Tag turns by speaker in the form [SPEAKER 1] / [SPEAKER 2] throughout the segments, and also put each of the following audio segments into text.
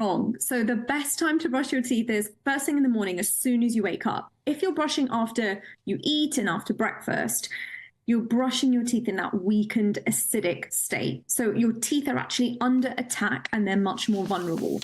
[SPEAKER 1] Wrong. So the best time to brush your teeth is first thing in the morning, as soon as you wake up. If you're brushing after you eat and after breakfast, you're brushing your teeth in that weakened acidic state. So your teeth are actually under attack and they're much more vulnerable.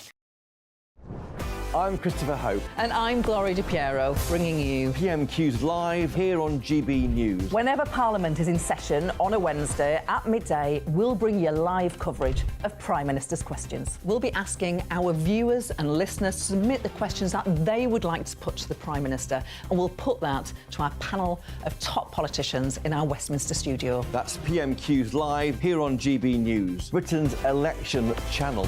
[SPEAKER 2] I'm Christopher Hope.
[SPEAKER 3] And I'm Gloria Di Piero, bringing you
[SPEAKER 2] PMQ's live here on GB News.
[SPEAKER 3] Whenever Parliament is in session on a Wednesday at midday, we'll bring you live coverage of Prime Minister's questions. We'll be asking our viewers and listeners to submit the questions that they would like to put to the Prime Minister, and we'll put that to our panel of top politicians in our Westminster studio.
[SPEAKER 2] That's PMQ's live here on GB News, Britain's election channel.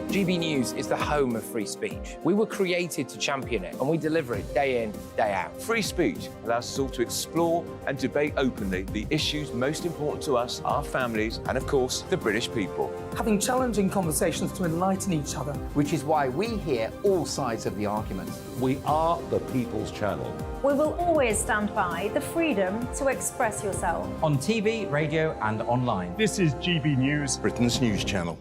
[SPEAKER 4] GB News is the home of free speech. We were created to champion it, and we deliver it day in, day out.
[SPEAKER 5] Free speech allows us all to explore and debate openly the issues most important to us, our families, and of course, the British people.
[SPEAKER 6] Having challenging conversations to enlighten each other.
[SPEAKER 7] Which is why we hear all sides of the argument.
[SPEAKER 8] We are the People's Channel.
[SPEAKER 9] We will always stand by the freedom to express yourself.
[SPEAKER 10] On TV, radio and online.
[SPEAKER 11] This is GB News,
[SPEAKER 8] Britain's news channel.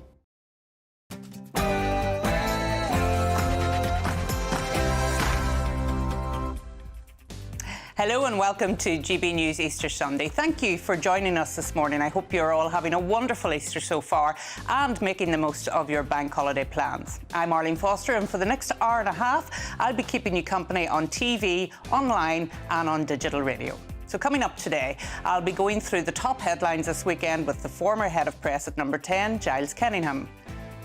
[SPEAKER 12] Hello and welcome to GB News Easter Sunday. Thank you for joining us this morning. I hope you're all having a wonderful Easter so far and making the most of your bank holiday plans. I'm Arlene Foster, and for the next hour and a half, I'll be keeping you company on TV, online and on digital radio. So coming up today, I'll be going through the top headlines this weekend with the former head of press at Number 10, Giles Kenningham.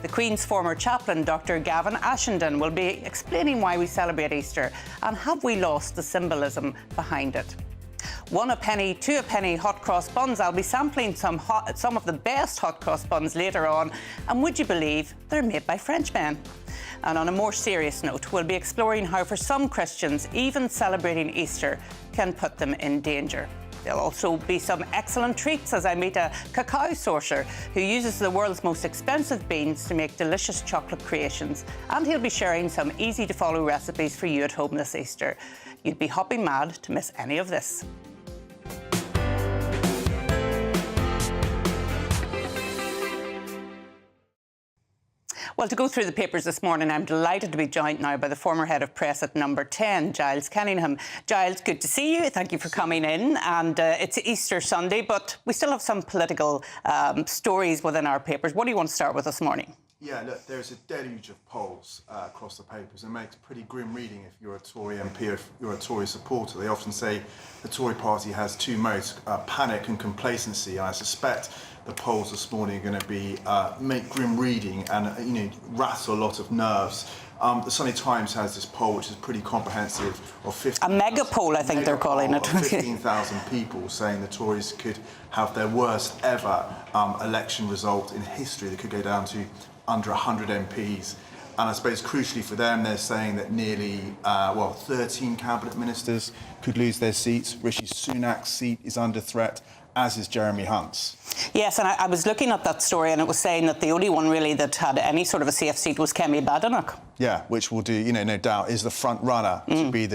[SPEAKER 12] The Queen's former chaplain, Dr. Gavin Ashenden, will be explaining why we celebrate Easter and have we lost the symbolism behind it. 1 a penny, 2 a penny hot cross buns. I'll be sampling some of the best hot cross buns later on, and would you believe they're made by Frenchmen? And on a more serious note, we'll be exploring how for some Christians, even celebrating Easter can put them in danger. There'll also be some excellent treats as I meet a cacao sorcerer who uses the world's most expensive beans to make delicious chocolate creations. And he'll be sharing some easy-to-follow recipes for you at home this Easter. You'd be hopping mad to miss any of this. Well, to go through the papers this morning, I'm delighted to be joined now by the former head of press at Number 10, Giles Kenningham. Giles, good to see you. Thank you for coming in. And it's Easter Sunday, but we still have some political stories within our papers. What do you want to start with this morning?
[SPEAKER 13] Yeah, look, there's a deluge of polls across the papers. It makes pretty grim reading if you're a Tory MP or if you're a Tory supporter. They often say the Tory party has two modes, panic and complacency. I suspect the polls this morning are going to be make grim reading and rattle a lot of nerves. The Sunday Times has this poll which is pretty comprehensive of 15.
[SPEAKER 12] A mega poll, I think they're calling it.
[SPEAKER 13] 15,000 people saying the Tories could have their worst ever election result in history. They could go down to under 100 MPs. And I suppose crucially for them, they're saying that nearly 13 cabinet ministers could lose their seats. Rishi Sunak's seat is under threat, as is Jeremy Hunt's.
[SPEAKER 12] Yes, and I was looking at that story and it was saying that the only one really that had any sort of a safe seat was Kemi Badenoch.
[SPEAKER 13] Yeah, which will do, no doubt, is the front runner to be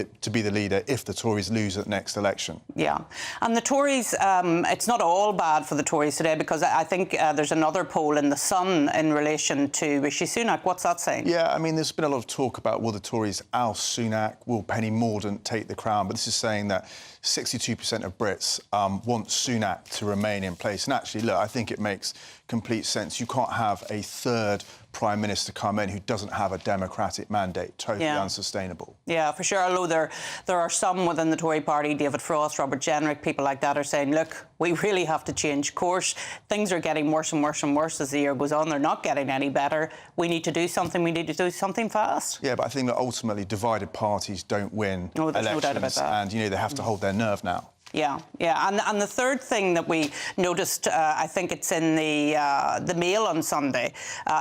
[SPEAKER 13] the leader if the Tories lose at the next election. Yeah,
[SPEAKER 12] and the Tories, it's not all bad for the Tories today because I think there's another poll in The Sun in relation to Rishi Sunak. What's that saying?
[SPEAKER 13] Yeah, I mean, there's been a lot of talk about will the Tories oust Sunak, will Penny Mordaunt take the crown, but this is saying that 62% of Brits want Sunak to remain in place. And actually, look, I think it makes complete sense. You can't have a third Prime Minister come in who doesn't have a democratic mandate. Totally unsustainable. Yeah, for sure. Although there are some within the Tory party, David Frost, Robert Jenrick, people like that are saying, look, we really have to change course. Things are getting worse and worse and worse as the year goes on. They're not getting any better. We need to do something. We need to do something fast. Yeah, but I think that ultimately divided parties don't win elections. No doubt about that. And, they have to hold their nerve now. Yeah. And the third thing that we noticed, I think it's in the Mail on Sunday,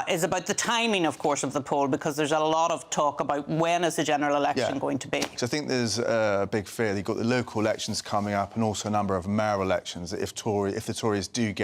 [SPEAKER 13] is about the timing, of course, of the poll, because there's a lot of talk about when is the general election going to be. So I think there's a big fear. You've got the local elections coming up and also a number of mayoral elections. If the Tories do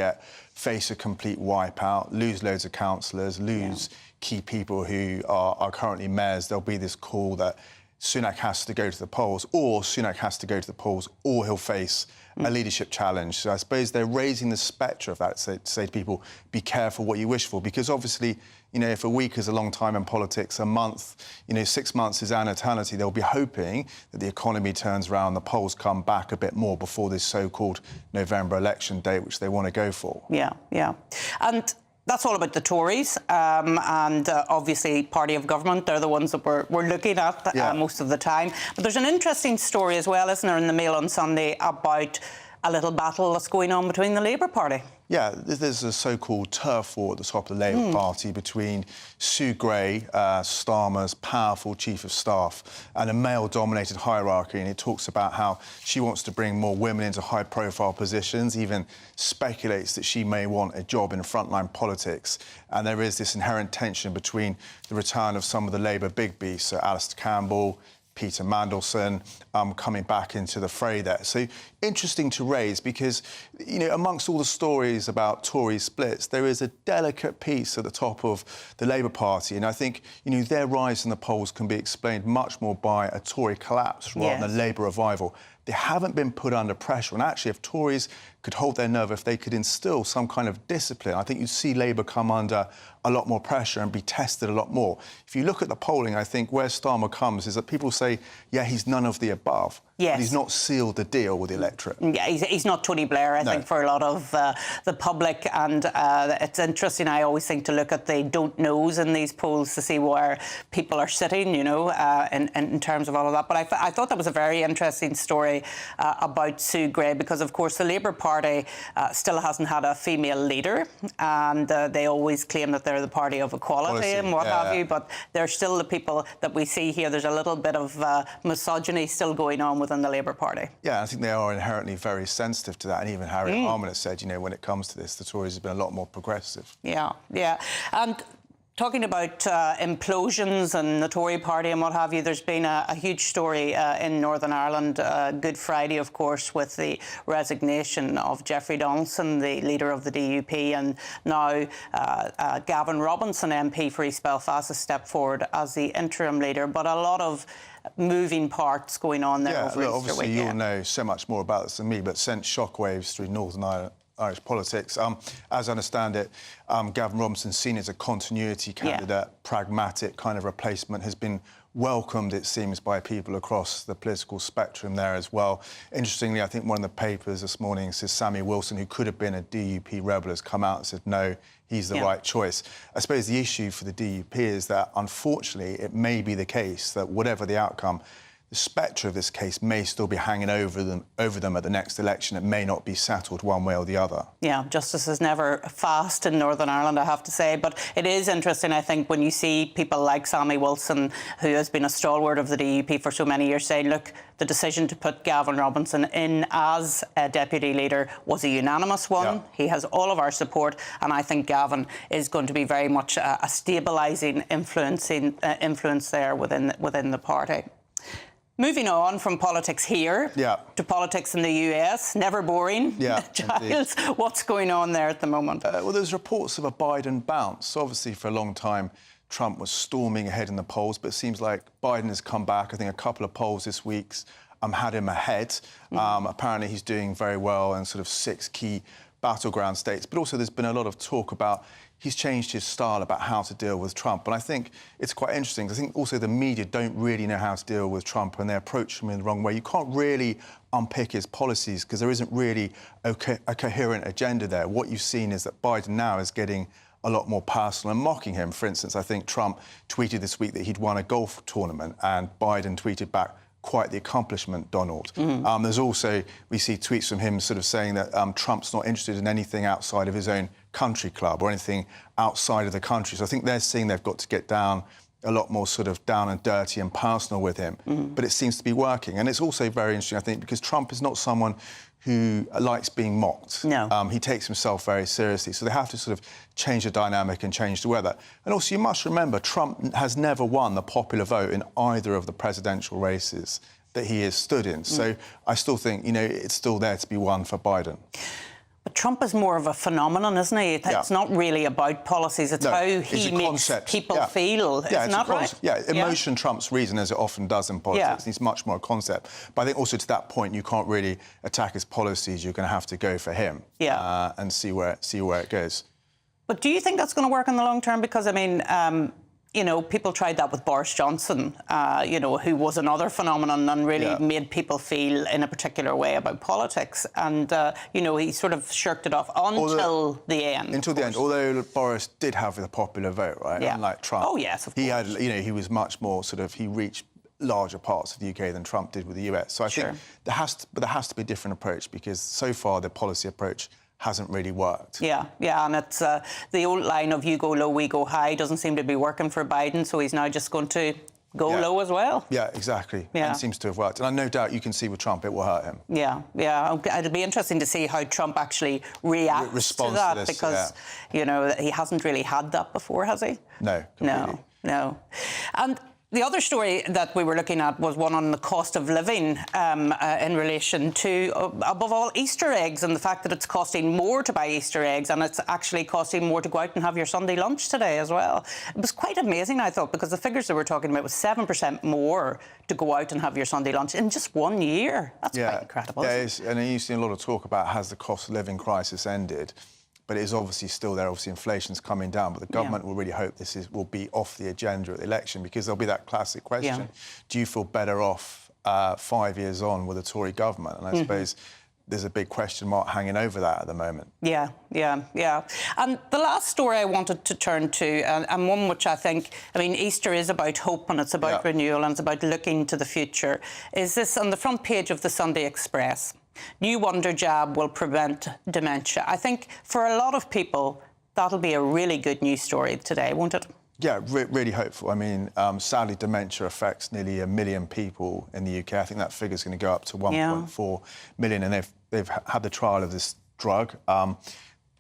[SPEAKER 13] face a complete wipeout, lose loads of councillors, lose key people who are currently mayors, there'll be this call that Sunak has to go to the polls, or Sunak has to go to the polls, or he'll face a leadership challenge. So I suppose they're raising the spectre of that to say to people, be careful what you wish for, because obviously, you know, if a week is a long time in politics, a month, you know, 6 months is an eternity, they'll be hoping that the economy turns around, the polls come back a bit more before this so-called November election date, which they want to go for.
[SPEAKER 12] Yeah, yeah. And that's all about the Tories, and obviously party of government. They're the ones that we're looking at most of the time. But there's an interesting story as well, isn't there, in the Mail on Sunday about a little battle that's going on between the Labour Party.
[SPEAKER 13] Yeah, there's a so-called turf war at the top of the Labour Party between Sue Gray, Starmer's powerful chief of staff, and a male-dominated hierarchy. And it talks about how she wants to bring more women into high-profile positions, even speculates that she may want a job in frontline politics. And there is this inherent tension between the return of some of the Labour big beasts, so Alistair Campbell, Peter Mandelson, coming back into the fray there. So interesting to raise because, you know, amongst all the stories about Tory splits, there is a delicate piece at the top of the Labour Party. And I think, you know, their rise in the polls can be explained much more by a Tory collapse rather than a Labour revival. They haven't been put under pressure. And actually, if Tories could hold their nerve, if they could instill some kind of discipline, I think you'd see Labour come under a lot more pressure and be tested a lot more. If you look at the polling, I think where Starmer comes is that people say, yeah, he's none of the above.
[SPEAKER 12] Yes.
[SPEAKER 13] But he's not sealed the deal with the electorate.
[SPEAKER 12] Yeah, he's not Tony Blair, I think, for a lot of the public. And it's interesting, I always think, to look at the don't knows in these polls to see where people are sitting, you know, in terms of all of that. But I thought that was a very interesting story about Sue Gray, because, of course, the Labour Party still hasn't had a female leader. And they always claim that they're the party of equality and what have you. But they're still the people that we see here. There's a little bit of misogyny still going on within the Labour Party. Yeah,
[SPEAKER 13] I think they are inherently very sensitive to that. And even Harriet Harman has said, you know, when it comes to this, the Tories have been a lot more progressive.
[SPEAKER 12] Yeah, yeah. And talking about implosions and the Tory party and what have you, there's been a huge story in Northern Ireland, Good Friday, of course, with the resignation of Jeffrey Donaldson, the leader of the DUP, and now Gavin Robinson, MP for East Belfast, has stepped forward as the interim leader. But a lot of moving parts going on there over Easter
[SPEAKER 13] obviously
[SPEAKER 12] weekend.
[SPEAKER 13] You'll know so much more about this than me, but sent shockwaves through Northern Irish politics. As I understand it, Gavin Robinson, seen as a continuity candidate, pragmatic kind of replacement, has been welcomed, it seems, by people across the political spectrum there as well. Interestingly, I think one of the papers this morning says Sammy Wilson, who could have been a DUP rebel, has come out and said, no, he's the right choice. I suppose the issue for the DUP is that, unfortunately, it may be the case that whatever the outcome, the spectre of this case may still be hanging over them at the next election. It may not be settled one way or the other. Yeah,
[SPEAKER 12] justice is never fast in Northern Ireland, I have to say. But it is interesting, I think, when you see people like Sammy Wilson, who has been a stalwart of the DUP for so many years, saying, look, the decision to put Gavin Robinson in as a deputy leader was a unanimous one. Yeah. He has all of our support, and I think Gavin is going to be very much a stabilising influence there within the party. Moving on from politics here to politics in the US, never boring. Yeah, Giles, what's going on there at the moment?
[SPEAKER 13] Well, there's reports of a Biden bounce. Obviously, for a long time, Trump was storming ahead in the polls, but it seems like Biden has come back. I think a couple of polls this week had him ahead. Apparently, he's doing very well in sort of 6 key battleground states. But also, there's been a lot of talk about he's changed his style about how to deal with Trump. And I think it's quite interesting. I think also the media don't really know how to deal with Trump, and they approach him in the wrong way. You can't really unpick his policies because there isn't really a coherent agenda there. What you've seen is that Biden now is getting a lot more personal and mocking him. For instance, I think Trump tweeted this week that he'd won a golf tournament, and Biden tweeted back, quite the accomplishment, Donald. There's also, we see tweets from him sort of saying that Trump's not interested in anything outside of his own country club or anything outside of the country. So I think they're seeing they've got to get down a lot more sort of down and dirty and personal with him. But it seems to be working. And it's also very interesting, I think, because Trump is not someone who likes being mocked. No. He takes himself very seriously. So they have to sort of change the dynamic and change the weather. And also, you must remember, Trump has never won the popular vote in either of the presidential races that he has stood in. So I still think, you know, it's still there to be won for Biden.
[SPEAKER 12] But Trump is more of a phenomenon, isn't he? It's not really about policies, it's how he makes people feel. Isn't that right?
[SPEAKER 13] Yeah, emotion trumps reason, as it often does in politics. He's much more a concept. But I think also to that point, you can't really attack his policies. You're going to have to go for him and see where it goes.
[SPEAKER 12] But do you think that's going to work in the long term? Because, I mean, you know, people tried that with Boris Johnson, you know, who was another phenomenon and really made people feel in a particular way about politics. And, you know, he sort of shirked it off until the end.
[SPEAKER 13] Until the end, although Boris did have the popular vote, right?
[SPEAKER 12] Yeah.
[SPEAKER 13] Unlike Trump.
[SPEAKER 12] Oh, yes, of course.
[SPEAKER 13] He had, you know, he was much more sort of, he reached larger parts of the UK than Trump did with the US. So I think there has to be a different approach, because so far the policy approach hasn't really worked.
[SPEAKER 12] Yeah, and it's the old line of you go low, we go high doesn't seem to be working for Biden, so he's now just going to go low as well.
[SPEAKER 13] Yeah, exactly. Yeah. And it seems to have worked. And I no doubt you can see with Trump it will hurt him.
[SPEAKER 12] Yeah. It'll be interesting to see how Trump actually reacts to that,
[SPEAKER 13] this,
[SPEAKER 12] because, you know, he hasn't really had that before, has he?
[SPEAKER 13] No, completely.
[SPEAKER 12] No. And the other story that we were looking at was one on the cost of living in relation to, above all, Easter eggs, and the fact that it's costing more to buy Easter eggs, and it's actually costing more to go out and have your Sunday lunch today as well. It was quite amazing, I thought, because the figures that we're talking about was 7% more to go out and have your Sunday lunch in just 1 year. That's quite incredible.
[SPEAKER 13] Yeah, and you've seen a lot of talk about, has the cost of living crisis ended? But it is obviously still there. Obviously, inflation's coming down. But the government will really hope will be off the agenda at the election, because there'll be that classic question: do you feel better off 5 years on with a Tory government? And I suppose there's a big question mark hanging over that at the moment.
[SPEAKER 12] Yeah. And the last story I wanted to turn to, and one which I think, I mean, Easter is about hope and it's about renewal and it's about looking to the future, is this on the front page of the Sunday Express. New wonder jab will prevent dementia. I think for a lot of people, that'll be a really good news story today, won't it?
[SPEAKER 13] Yeah, really hopeful. I mean, sadly, dementia affects nearly 1 million people in the UK. I think that figure's going to go up to 1.4 million, and they've had the trial of this drug.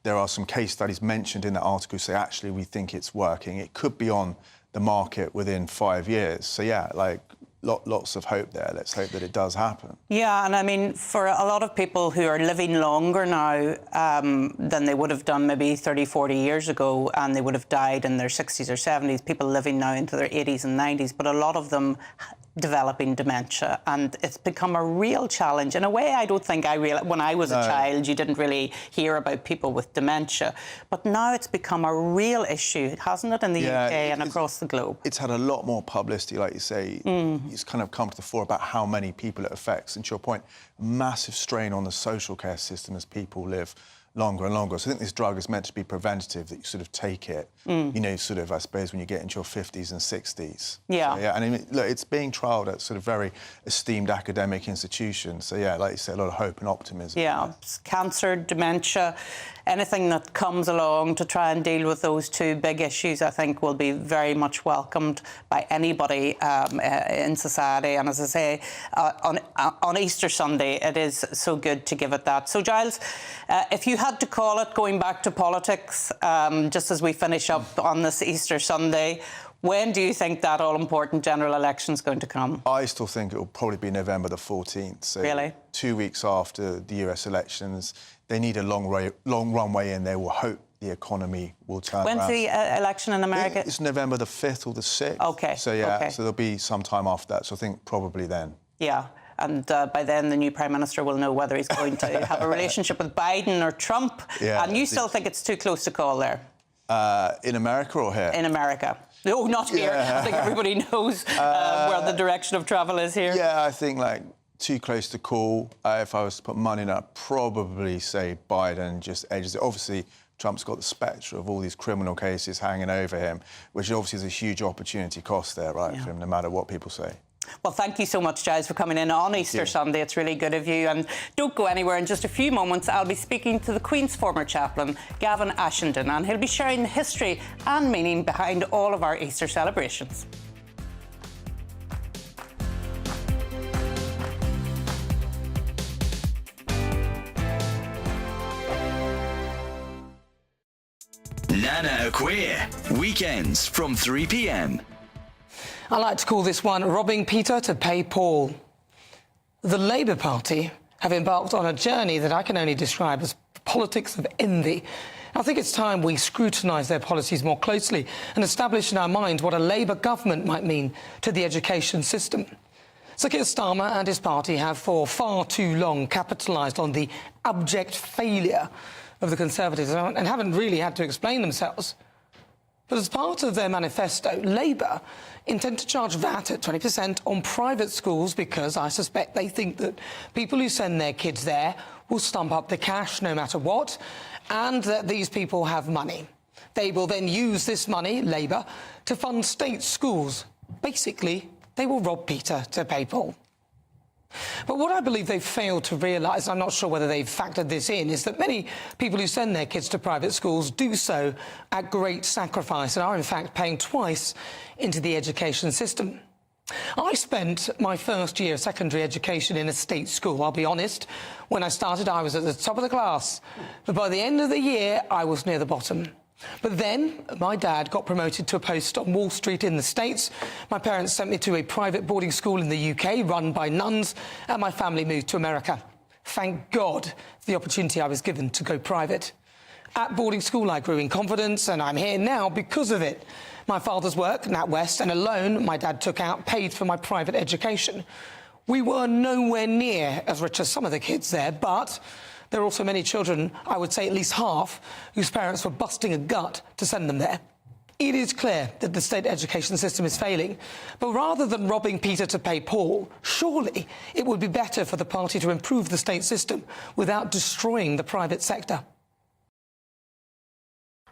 [SPEAKER 13] There are some case studies mentioned in that article say, actually, we think it's working. It could be on the market within 5 years. So, yeah, like, lots of hope there. Let's hope that it does happen.
[SPEAKER 12] Yeah, and I mean, for a lot of people who are living longer now than they would have done maybe 30, 40 years ago, and they would have died in their 60s or 70s, people living now into their 80s and 90s, but a lot of them developing dementia, and it's become a real challenge. In a way, I don't think I realised, when I was a child, you didn't really hear about people with dementia, but now it's become a real issue, hasn't it, in the UK and across the globe?
[SPEAKER 13] It's had a lot more publicity, like you say. It's kind of come to the fore about how many people it affects, and to your point, massive strain on the social care system as people live longer and longer. So I think this drug is meant to be preventative, that you sort of take it, you know, sort of, I suppose, when you get into your 50s and 60s.
[SPEAKER 12] Yeah.
[SPEAKER 13] So, and I mean, look, it's being trialled at sort of very esteemed academic institutions. So, yeah, like you say, a lot of hope and optimism.
[SPEAKER 12] Yeah, cancer, dementia, anything that comes along to try and deal with those two big issues, I think, will be very much welcomed by anybody in society. And as I say, on Easter Sunday, it is so good to give it that. So, Giles, if you had to call it, going back to politics, just as we finish up on this Easter Sunday, when do you think that all-important general election is going to come?
[SPEAKER 13] I still think it will probably be November the 14th. So
[SPEAKER 12] really?
[SPEAKER 13] 2 weeks after the US elections. They need a long runway in. They will hope the economy will turn around.
[SPEAKER 12] When's the election in America?
[SPEAKER 13] It's November the 5th or the 6th.
[SPEAKER 12] OK.
[SPEAKER 13] So, so there'll be some time after that. So I think probably then. Yeah.
[SPEAKER 12] And by then, the new Prime Minister will know whether he's going to have a relationship with Biden or Trump.
[SPEAKER 13] Yeah,
[SPEAKER 12] and you still think it's too close to call there?
[SPEAKER 13] In America or here?
[SPEAKER 12] In America. No, not here. I think everybody knows where the direction of travel is here.
[SPEAKER 13] Yeah, I think, like, too close to call. If I was to put money in, I'd probably say Biden just edges it. Obviously, Trump's got the spectre of all these criminal cases hanging over him, which obviously is a huge opportunity cost there, right, for him, no matter what people say.
[SPEAKER 12] Well, thank you so much, Giles, for coming in on Easter Sunday. It's really good of you. And don't go anywhere. In just a few moments, I'll be speaking to the Queen's former chaplain, Gavin Ashenden, and he'll be sharing the history and meaning behind all of our Easter celebrations.
[SPEAKER 11] Nana Queer, weekends from 3 p.m.
[SPEAKER 6] I like to call this one robbing Peter to pay Paul. The Labour Party have embarked on a journey that I can only describe as politics of envy. I think it's time we scrutinise their policies more closely and establish in our minds what a Labour government might mean to the education system. Sir Keir Starmer and his party have for far too long capitalised on the abject failure of the Conservatives and haven't really had to explain themselves. But as part of their manifesto, Labour intend to charge VAT at 20% on private schools because I suspect they think that people who send their kids there will stump up the cash no matter what, and that these people have money. They will then use this money, Labour, to fund state schools. Basically, they will rob Peter to pay Paul. But what I believe they've failed to realise, I'm not sure whether they've factored this in, is that many people who send their kids to private schools do so at great sacrifice and are in fact paying twice into the education system. I spent my first year of secondary education in a state school. I'll be honest, when I started I was at the top of the class, but by the end of the year I was near the bottom. But then my dad got promoted to a post on Wall Street in the States. My parents sent me to a private boarding school in the UK run by nuns, and my family moved to America. Thank God for the opportunity I was given to go private. At boarding school I grew in confidence, and I'm here now because of it. My father's work, NatWest, and a loan my dad took out paid for my private education. We were nowhere near as rich as some of the kids there, but there are also many children, I would say at least half, whose parents were busting a gut to send them there. It is clear that the state education system is failing, but rather than robbing Peter to pay Paul, surely it would be better for the party to improve the state system without destroying the private sector.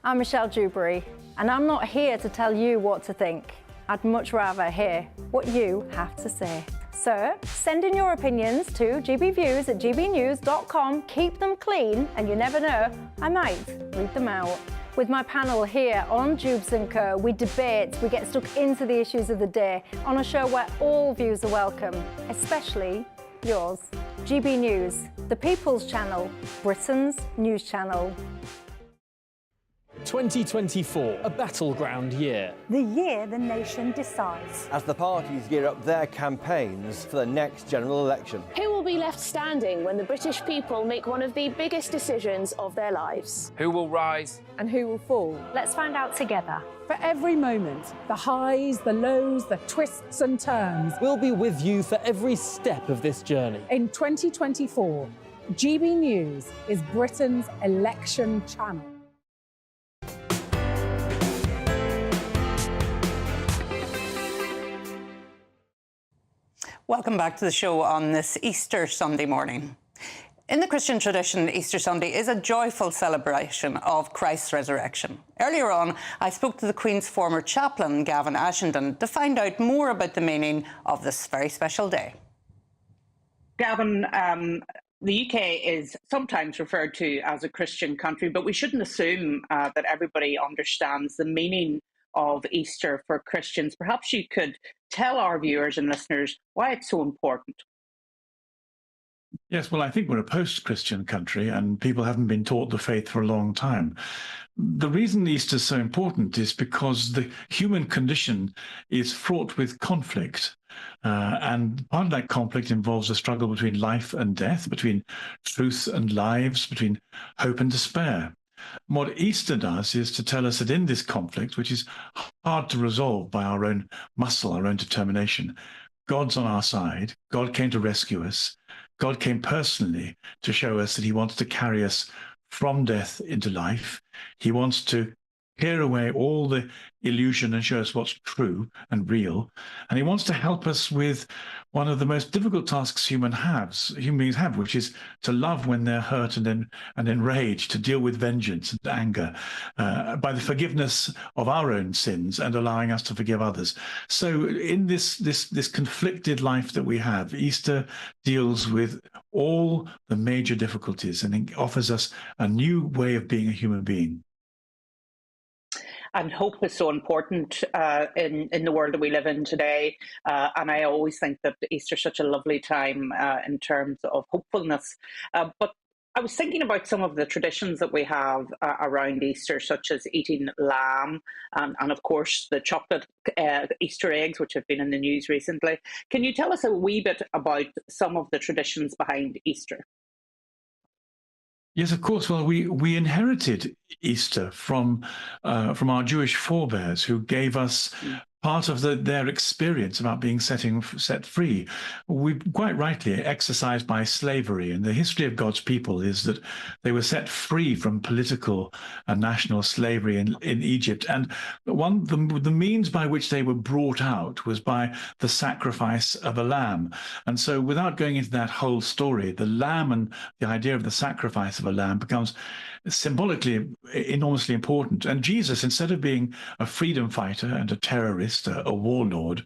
[SPEAKER 9] I'm Michelle Dewberry, and I'm not here to tell you what to think. I'd much rather hear what you have to say. So, send in your opinions to gbviews@gbnews.com. Keep them clean, and you never know, I might read them out. With my panel here on Jubes & Co, we debate, we get stuck into the issues of the day on a show where all views are welcome, especially yours. GB News, the People's Channel, Britain's news channel.
[SPEAKER 14] 2024, a battleground year.
[SPEAKER 15] The year the nation decides.
[SPEAKER 2] As the parties gear up their campaigns for the next general election.
[SPEAKER 16] Who will be left standing when the British people make one of the biggest decisions of their lives?
[SPEAKER 4] Who will rise?
[SPEAKER 15] And who will fall?
[SPEAKER 9] Let's find out together.
[SPEAKER 15] For every moment, the highs, the lows, the twists and turns.
[SPEAKER 14] We'll be with you for every step of this journey.
[SPEAKER 15] In 2024, GB News is Britain's election channel.
[SPEAKER 12] Welcome back to the show on this Easter Sunday morning. In the Christian tradition, Easter Sunday is a joyful celebration of Christ's resurrection. Earlier on, I spoke to the Queen's former chaplain, Gavin Ashenden, to find out more about the meaning of this very special day.
[SPEAKER 17] Gavin, the UK is sometimes referred to as a Christian country, but we shouldn't assume that everybody understands the meaning of Easter for Christians. Perhaps you could tell our viewers and listeners why it's so important.
[SPEAKER 18] Yes, well, I think we're a post-Christian country and people haven't been taught the faith for a long time. The reason Easter is so important is because the human condition is fraught with conflict. And part of that conflict involves a struggle between life and death, between truth and lies, between hope and despair. What Easter does is to tell us that in this conflict, which is hard to resolve by our own muscle, our own determination, God's on our side. God came to rescue us. God came personally to show us that he wants to carry us from death into life. He wants to clear away all the illusion and show us what's true and real. And he wants to help us with one of the most difficult tasks human beings have, which is to love when they're hurt and enraged, to deal with vengeance and anger by the forgiveness of our own sins and allowing us to forgive others. So in this conflicted life that we have, Easter deals with all the major difficulties and it offers us a new way of being a human being.
[SPEAKER 17] And hope is so important in the world that we live in today. And I always think that Easter is such a lovely time in terms of hopefulness. But I was thinking about some of the traditions that we have around Easter, such as eating lamb and of course, the chocolate Easter eggs, which have been in the news recently. Can you tell us a wee bit about some of the traditions behind Easter?
[SPEAKER 18] Yes, of course. Well, we inherited Easter from our Jewish forebears, who gave us part of their experience about being set free. We quite rightly exercised by slavery, and the history of God's people is that they were set free from political and national slavery in Egypt. And the means by which they were brought out was by the sacrifice of a lamb. And so, without going into that whole story, the lamb and the idea of the sacrifice of a lamb becomes symbolically enormously important. And Jesus, instead of being a freedom fighter and a terrorist, a warlord,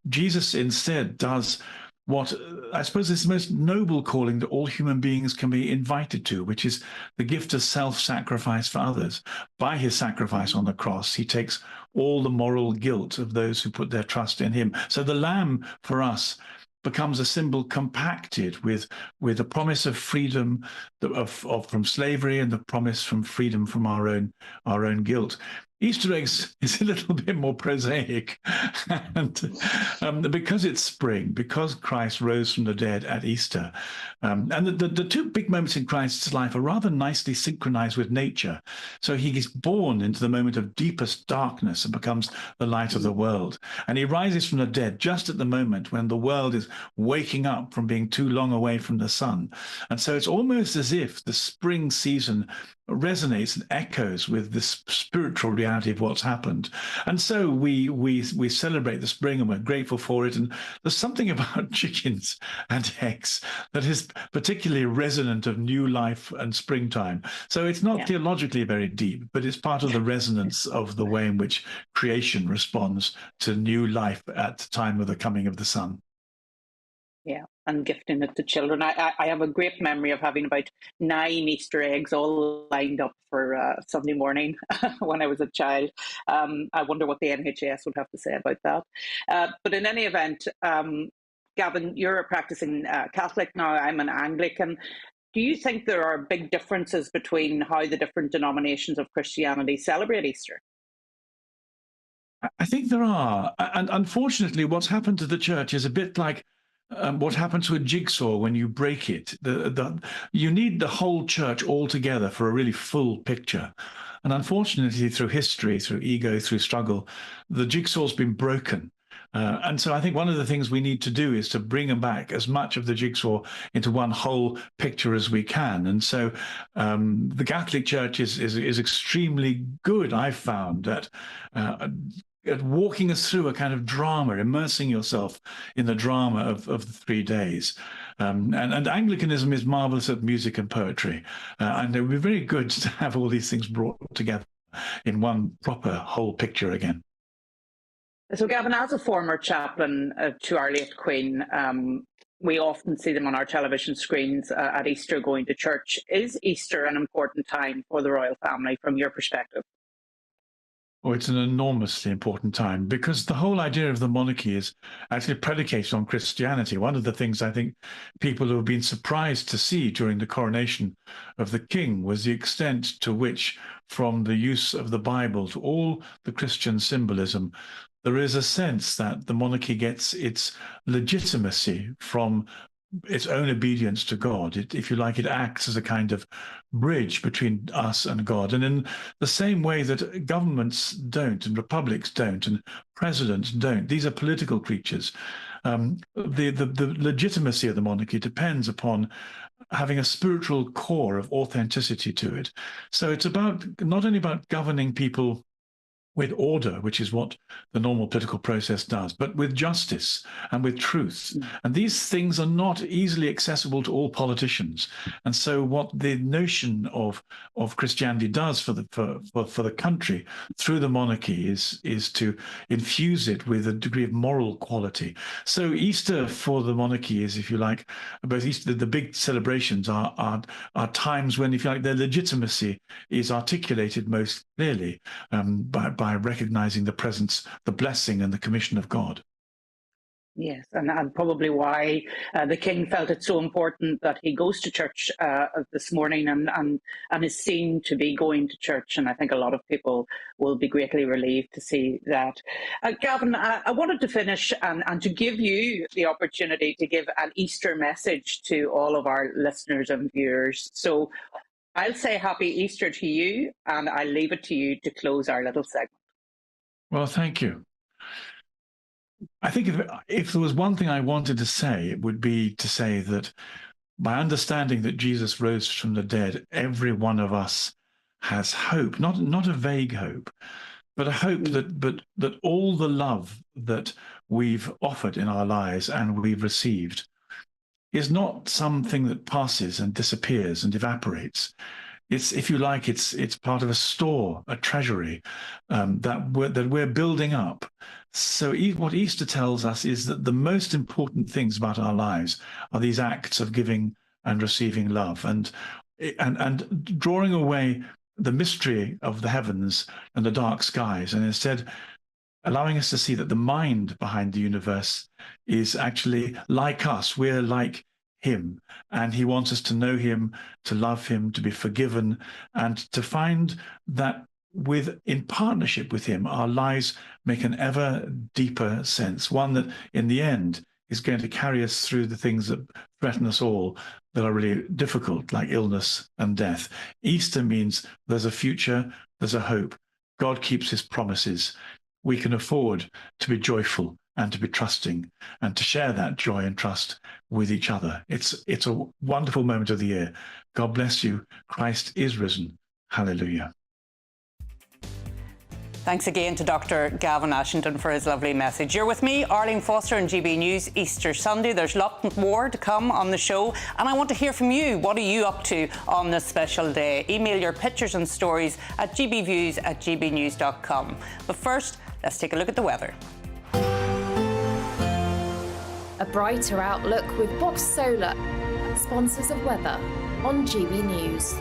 [SPEAKER 18] Jesus instead does what I suppose is the most noble calling that all human beings can be invited to, which is the gift of self-sacrifice for others. By his sacrifice on the cross, he takes all the moral guilt of those who put their trust in him. So the lamb for us becomes a symbol compacted with the promise of freedom from slavery and the promise from freedom from our own guilt. Easter eggs is a little bit more prosaic, and because it's spring, because Christ rose from the dead at Easter, and the two big moments in Christ's life are rather nicely synchronized with nature. So he is born into the moment of deepest darkness and becomes the light of the world, and he rises from the dead just at the moment when the world is waking up from being too long away from the sun. And so it's almost as if the spring season resonates and echoes with this spiritual reality of what's happened. And so we celebrate the spring, and we're grateful for it. And there's something about chickens and eggs that is particularly resonant of new life and springtime. So it's not theologically very deep, but it's part of the resonance of the way in which creation responds to new life at the time of the coming of the sun.
[SPEAKER 17] Yeah, and gifting it to children. I have a great memory of having about 9 Easter eggs all lined up for Sunday morning when I was a child. I wonder what the NHS would have to say about that. But in any event, Gavin, you're a practicing Catholic now. I'm an Anglican. Do you think there are big differences between how the different denominations of Christianity celebrate Easter?
[SPEAKER 18] I think there are. And unfortunately, what's happened to the church is a bit like what happens to a jigsaw when you break it. You need the whole church all together for a really full picture. And unfortunately, through history, through ego, through struggle, the jigsaw's been broken. And so I think one of the things we need to do is to bring back as much of the jigsaw into one whole picture as we can. And so the Catholic Church is extremely good, I've found, at walking us through a kind of drama, immersing yourself in the drama of the 3 days. And Anglicanism is marvelous at music and poetry. And it would be very good to have all these things brought together in one proper whole picture again.
[SPEAKER 17] So, Gavin, as a former chaplain to Our Late Queen, we often see them on our television screens at Easter going to church. Is Easter an important time for the royal family from your perspective?
[SPEAKER 18] Oh, it's an enormously important time, because the whole idea of the monarchy is actually predicated on Christianity. One of the things I think people who have been surprised to see during the coronation of the king was the extent to which, from the use of the Bible to all the Christian symbolism, there is a sense that the monarchy gets its legitimacy from its own obedience to God. If you like, it acts as a kind of bridge between us and God. And in the same way that governments don't, and republics don't, and presidents don't, these are political creatures. The legitimacy of the monarchy depends upon having a spiritual core of authenticity to it. So it's about not only about governing people with order, which is what the normal political process does, but with justice and with truth. And these things are not easily accessible to all politicians. And so what the notion of Christianity does for the country through the monarchy is to infuse it with a degree of moral quality. So Easter for the monarchy is, if you like, both Easter, the big celebrations are times when, if you like, their legitimacy is articulated most clearly by recognizing the presence, the blessing and the commission of God.
[SPEAKER 17] Yes, and probably why the king felt it so important that he goes to church this morning and is seen to be going to church. And I think a lot of people will be greatly relieved to see that. Gavin, I wanted to finish and to give you the opportunity to give an Easter message to all of our listeners and viewers. So I'll say happy Easter to you, and I'll leave it to you to close our little segment.
[SPEAKER 18] Well, thank you. I think if there was one thing I wanted to say, it would be to say that by understanding that Jesus rose from the dead, every one of us has hope, not a vague hope, but a hope that all the love that we've offered in our lives and we've received is not something that passes and disappears and evaporates. It's, if you like, it's part of a store, a treasury that we're building up. So what Easter tells us is that the most important things about our lives are these acts of giving and receiving love, and drawing away the mystery of the heavens and the dark skies, and instead allowing us to see that the mind behind the universe is actually like us. We're like him, and he wants us to know him, to love him, to be forgiven, and to find that in partnership with him, our lives make an ever deeper sense, one that in the end is going to carry us through the things that threaten us all, that are really difficult, like illness and death. Easter means there's a future, there's a hope. God keeps his promises. We can afford to be joyful and to be trusting and to share that joy and trust with each other. It's a wonderful moment of the year. God bless you. Christ is risen. Hallelujah.
[SPEAKER 12] Thanks again to Dr. Gavin Ashington for his lovely message. You're with me, Arlene Foster, on GB News Easter Sunday. There's a lot more to come on the show, and I want to hear from you. What are you up to on this special day? Email your pictures and stories at gbviews@gbnews.com. But first, let's take a look at the weather.
[SPEAKER 16] A brighter outlook with Box Solar, sponsors of weather on GB News.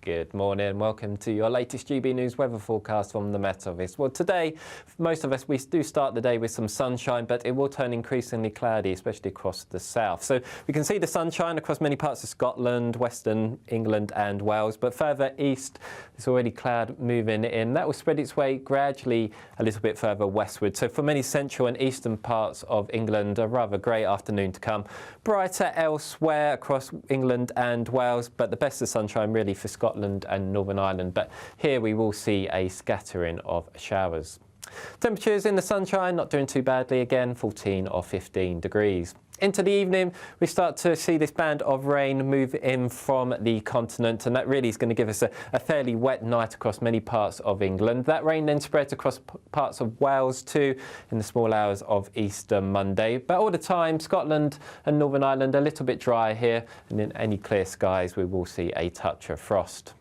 [SPEAKER 19] Good morning, welcome to your latest GB News weather forecast from the Met Office. Well, today, for most of us, we do start the day with some sunshine, but it will turn increasingly cloudy, especially across the south. So we can see the sunshine across many parts of Scotland, Western England and Wales, but further east, there's already cloud moving in. That will spread its way gradually a little bit further westward. So for many central and eastern parts of England, a rather grey afternoon to come. Brighter elsewhere across England and Wales, but the best of sunshine really for Scotland and Northern Ireland, but here we will see a scattering of showers. Temperatures in the sunshine not doing too badly again, 14 or 15 degrees. Into the evening, we start to see this band of rain move in from the continent, and that really is going to give us a fairly wet night across many parts of England. That rain then spreads across parts of Wales too in the small hours of Easter Monday. But all the time, Scotland and Northern Ireland a little bit dry here, and in any clear skies we will see a touch of frost.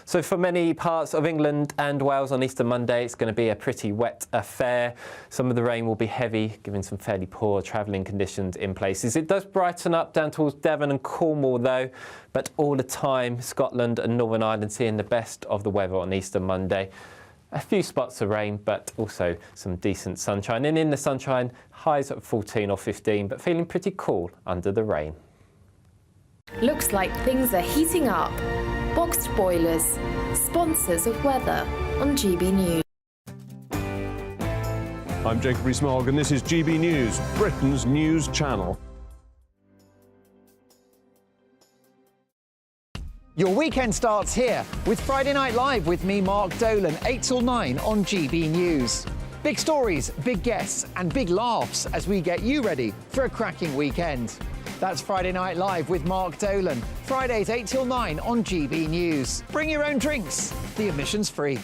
[SPEAKER 19] So for many parts of England and Wales on Easter Monday, it's going to be a pretty wet affair. Some of the rain will be heavy, giving some fairly poor travelling conditions in places. It does brighten up down towards Devon and Cornwall though, but all the time, Scotland and Northern Ireland seeing the best of the weather on Easter Monday. A few spots of rain, but also some decent sunshine. And in the sunshine, highs at 14 or 15, but feeling pretty cool under the rain.
[SPEAKER 16] Looks like things are heating up. Boxed Boilers, sponsors of weather on GB News.
[SPEAKER 8] I'm Jacob Rees-Mogg and this is GB News, Britain's news channel.
[SPEAKER 7] Your weekend starts here with Friday Night Live with me, Mark Dolan, 8 till 9 on GB News. Big stories, big guests and big laughs as we get you ready for a cracking weekend. That's Friday Night Live with Mark Dolan. Fridays 8 till 9 on GB News. Bring your own drinks. The admission's free.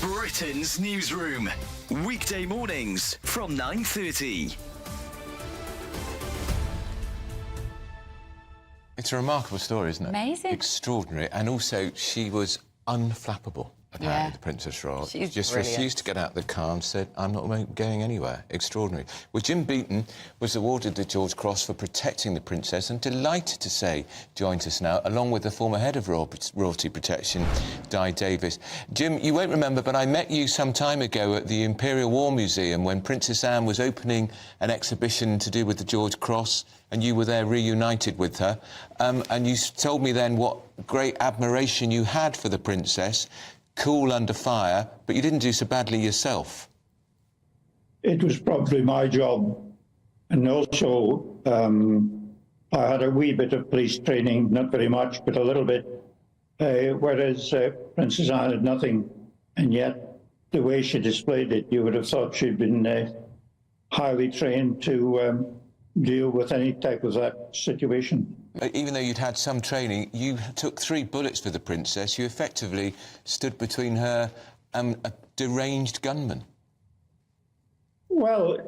[SPEAKER 11] Britain's newsroom. Weekday mornings from 9:30.
[SPEAKER 5] It's a remarkable story, isn't it?
[SPEAKER 20] Amazing.
[SPEAKER 5] Extraordinary. And also, she was unflappable, apparently,
[SPEAKER 20] Yeah.
[SPEAKER 5] the Princess Royal.
[SPEAKER 20] She's
[SPEAKER 5] just
[SPEAKER 20] brilliant.
[SPEAKER 5] refused to get out of the car and said, I'm not going anywhere. Extraordinary. Well, Jim Beaton was awarded the George Cross for protecting the princess and delighted to say joins us now, along with the former head of royalty protection, Di Davis. Jim, you won't remember, but I met you some time ago at the Imperial War Museum when Princess Anne was opening an exhibition to do with the George Cross, and you were there reunited with her. And you told me then what great admiration you had for the princess, cool under fire, but you didn't do so badly yourself.
[SPEAKER 21] It was probably my job
[SPEAKER 20] And also, I had a wee bit of police training, not very much, but a little bit, whereas Princess Anne had nothing. And yet, the way she displayed it, you would have thought she'd been highly trained to deal with any type of that situation.
[SPEAKER 5] Even though you'd had some training, you took 3 bullets for the princess. You effectively stood between her and a deranged gunman.
[SPEAKER 20] Well,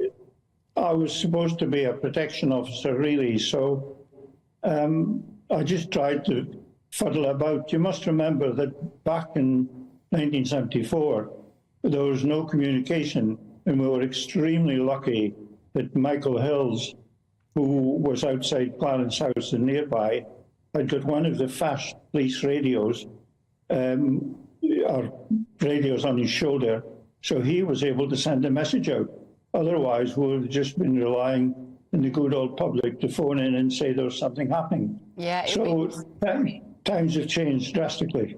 [SPEAKER 20] I was supposed to be a protection officer, really, so I just tried to fuddle about. You must remember that back in 1974, there was no communication, and we were extremely lucky that Michael Hills, who was outside Clarence House and nearby, had got one of the fast police radios, or radios on his shoulder, so he was able to send a message out. Otherwise, we would have just been relying on the good old public to phone in and say there was something happening.
[SPEAKER 12] Yeah.
[SPEAKER 20] So times have changed drastically.